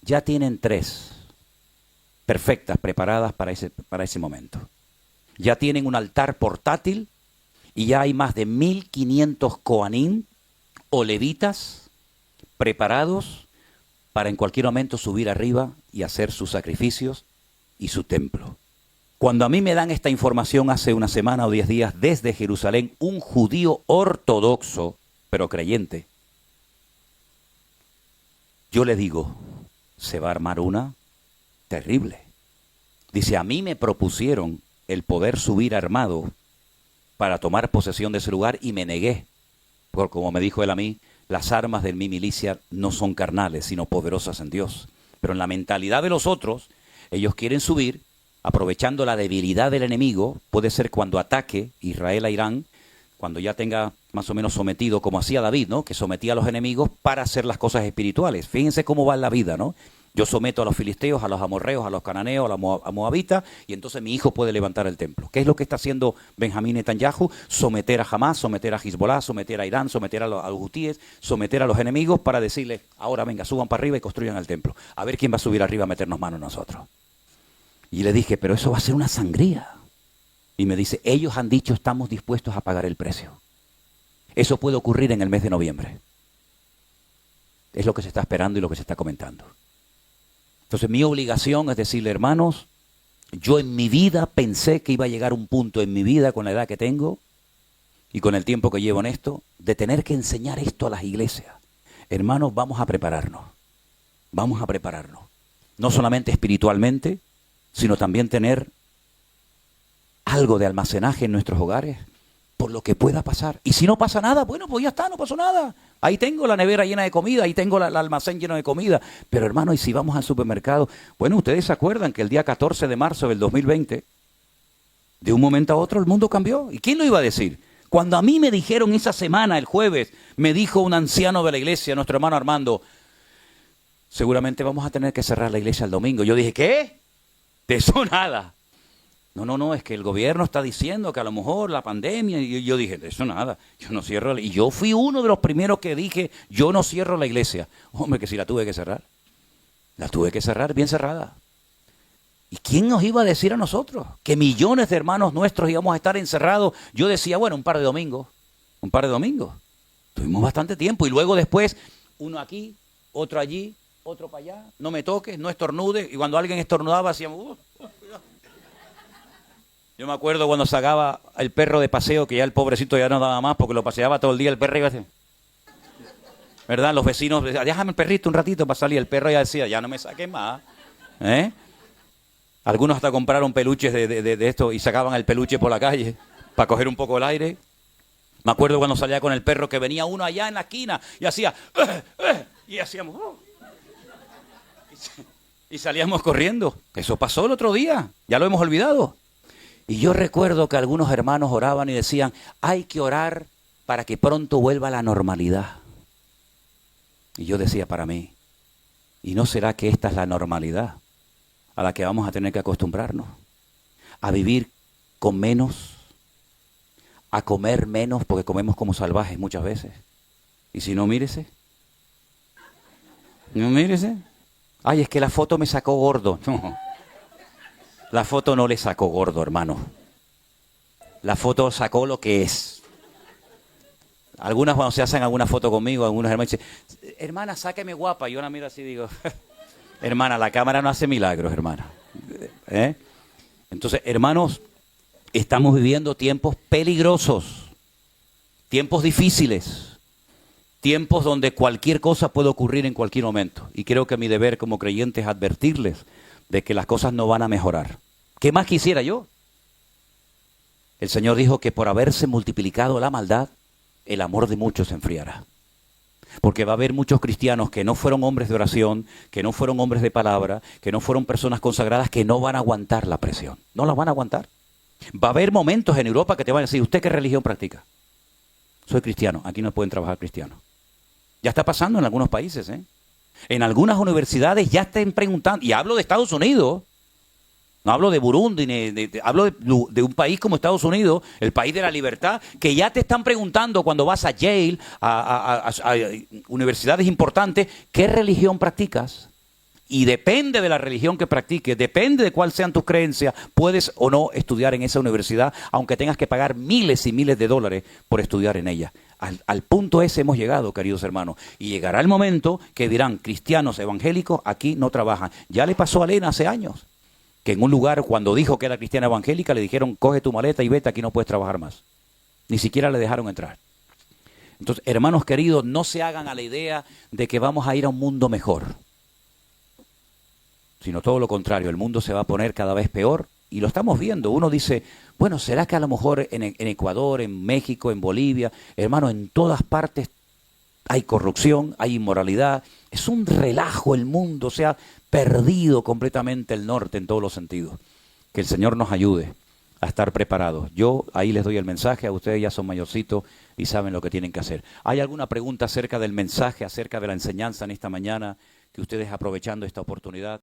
Ya tienen 3 perfectas, preparadas para ese momento. Ya tienen un altar portátil y ya hay más de 1500 coanim o levitas preparados para en cualquier momento subir arriba y hacer sus sacrificios y su templo. Cuando a mí me dan esta información hace una semana o 10 días desde Jerusalén, un judío ortodoxo, pero creyente, yo le digo, se va a armar una terrible. Dice, a mí me propusieron el poder subir armado para tomar posesión de ese lugar y me negué. Porque como me dijo él a mí, las armas de mi milicia no son carnales, sino poderosas en Dios. Pero en la mentalidad de los otros, ellos quieren subir, aprovechando la debilidad del enemigo, puede ser cuando ataque Israel a Irán, cuando ya tenga más o menos sometido, como hacía David, ¿no? Que sometía a los enemigos para hacer las cosas espirituales. Fíjense cómo va en la vida, ¿no? Yo someto a los filisteos, a los amorreos, a los cananeos, a los moabitas, y entonces mi hijo puede levantar el templo. ¿Qué es lo que está haciendo Benjamín Netanyahu? Someter a Hamás, someter a Hezbollah, someter a Irán, someter a los hutíes, someter a los enemigos para decirles, ahora venga, suban para arriba y construyan el templo. A ver quién va a subir arriba a meternos mano a nosotros. Y le dije, pero eso va a ser una sangría. Y me dice, ellos han dicho, estamos dispuestos a pagar el precio. Eso puede ocurrir en el mes de noviembre. Es lo que se está esperando y lo que se está comentando. Entonces mi obligación es decirle, hermanos, yo en mi vida pensé que iba a llegar un punto en mi vida con la edad que tengo y con el tiempo que llevo en esto, de tener que enseñar esto a las iglesias. Hermanos, vamos a prepararnos. Vamos a prepararnos. No solamente espiritualmente, sino también tener algo de almacenaje en nuestros hogares por lo que pueda pasar. Y si no pasa nada, bueno, pues ya está, no pasó nada. Ahí tengo la nevera llena de comida, ahí tengo el almacén lleno de comida. Pero hermano, y si vamos al supermercado, bueno, ustedes se acuerdan que el día 14 de marzo del 2020, de un momento a otro el mundo cambió. ¿Y quién lo iba a decir? Cuando a mí me dijeron esa semana, el jueves, me dijo un anciano de la iglesia, nuestro hermano Armando, seguramente vamos a tener que cerrar la iglesia el domingo. Yo dije, ¿qué? De eso nada. No, es que el gobierno está diciendo que a lo mejor la pandemia, y yo dije, de eso nada, yo no cierro, y yo fui uno de los primeros que dije, yo no cierro la iglesia. Hombre, que si la tuve que cerrar bien cerrada. ¿Y quién nos iba a decir a nosotros? Que millones de hermanos nuestros íbamos a estar encerrados. Yo decía, bueno, un par de domingos. Tuvimos bastante tiempo, y luego después, uno aquí, otro allí, otro para allá, no me toques, no estornudes, y cuando alguien estornudaba hacíamos, Yo me acuerdo cuando sacaba el perro de paseo, que ya el pobrecito ya no daba más porque lo paseaba todo el día, el perro iba así. ¿Verdad? Los vecinos decían, déjame el perrito un ratito para salir. El perro ya decía, ya no me saques más. Algunos hasta compraron peluches de esto y sacaban el peluche por la calle para coger un poco el aire. Me acuerdo cuando salía con el perro que venía uno allá en la esquina y hacía, y hacíamos, y salíamos corriendo. Eso pasó el otro día, ya lo hemos olvidado. Y yo recuerdo que algunos hermanos oraban y decían, hay que orar para que pronto vuelva la normalidad. Y yo decía para mí, ¿y no será que esta es la normalidad a la que vamos a tener que acostumbrarnos? A vivir con menos, a comer menos, porque comemos como salvajes muchas veces. Y si no, mírese. No, mírese. Ay, es que la foto me sacó gordo. No. La foto no le sacó gordo, hermano. La foto sacó lo que es. Algunas cuando se hacen alguna foto conmigo, algunos hermanos dicen, hermana, sáqueme guapa. Y yo la miro así y digo, hermana, la cámara no hace milagros, hermana. Entonces, hermanos, estamos viviendo tiempos peligrosos, tiempos difíciles, tiempos donde cualquier cosa puede ocurrir en cualquier momento. Y creo que mi deber como creyente es advertirles de que las cosas no van a mejorar. ¿Qué más quisiera yo? El Señor dijo que por haberse multiplicado la maldad, el amor de muchos se enfriará. Porque va a haber muchos cristianos que no fueron hombres de oración, que no fueron hombres de palabra, que no fueron personas consagradas, que no van a aguantar la presión. No la van a aguantar. Va a haber momentos en Europa que te van a decir, ¿usted qué religión practica? Soy cristiano, aquí no pueden trabajar cristianos. Ya está pasando en algunos países, En algunas universidades ya están preguntando, y hablo de Estados Unidos, no hablo de Burundi, hablo de un país como Estados Unidos, el país de la libertad, que ya te están preguntando cuando vas a Yale, a universidades importantes, ¿qué religión practicas? Y depende de la religión que practiques, depende de cuáles sean tus creencias, puedes o no estudiar en esa universidad, aunque tengas que pagar miles y miles de dólares por estudiar en ella. Al punto ese hemos llegado, queridos hermanos. Y llegará el momento que dirán, cristianos evangélicos aquí no trabajan. Ya le pasó a Elena hace años, que en un lugar, cuando dijo que era cristiana evangélica, le dijeron, coge tu maleta y vete, aquí no puedes trabajar más. Ni siquiera le dejaron entrar. Entonces, hermanos queridos, no se hagan a la idea de que vamos a ir a un mundo mejor, sino todo lo contrario, el mundo se va a poner cada vez peor y lo estamos viendo. Uno dice, bueno, ¿será que a lo mejor en Ecuador, en México, en Bolivia, hermano, en todas partes hay corrupción, hay inmoralidad? Es un relajo el mundo, se ha perdido completamente el norte en todos los sentidos. Que el Señor nos ayude a estar preparados. Yo ahí les doy el mensaje, a ustedes ya son mayorcitos y saben lo que tienen que hacer. ¿Hay alguna pregunta acerca del mensaje, acerca de la enseñanza en esta mañana, que ustedes aprovechando esta oportunidad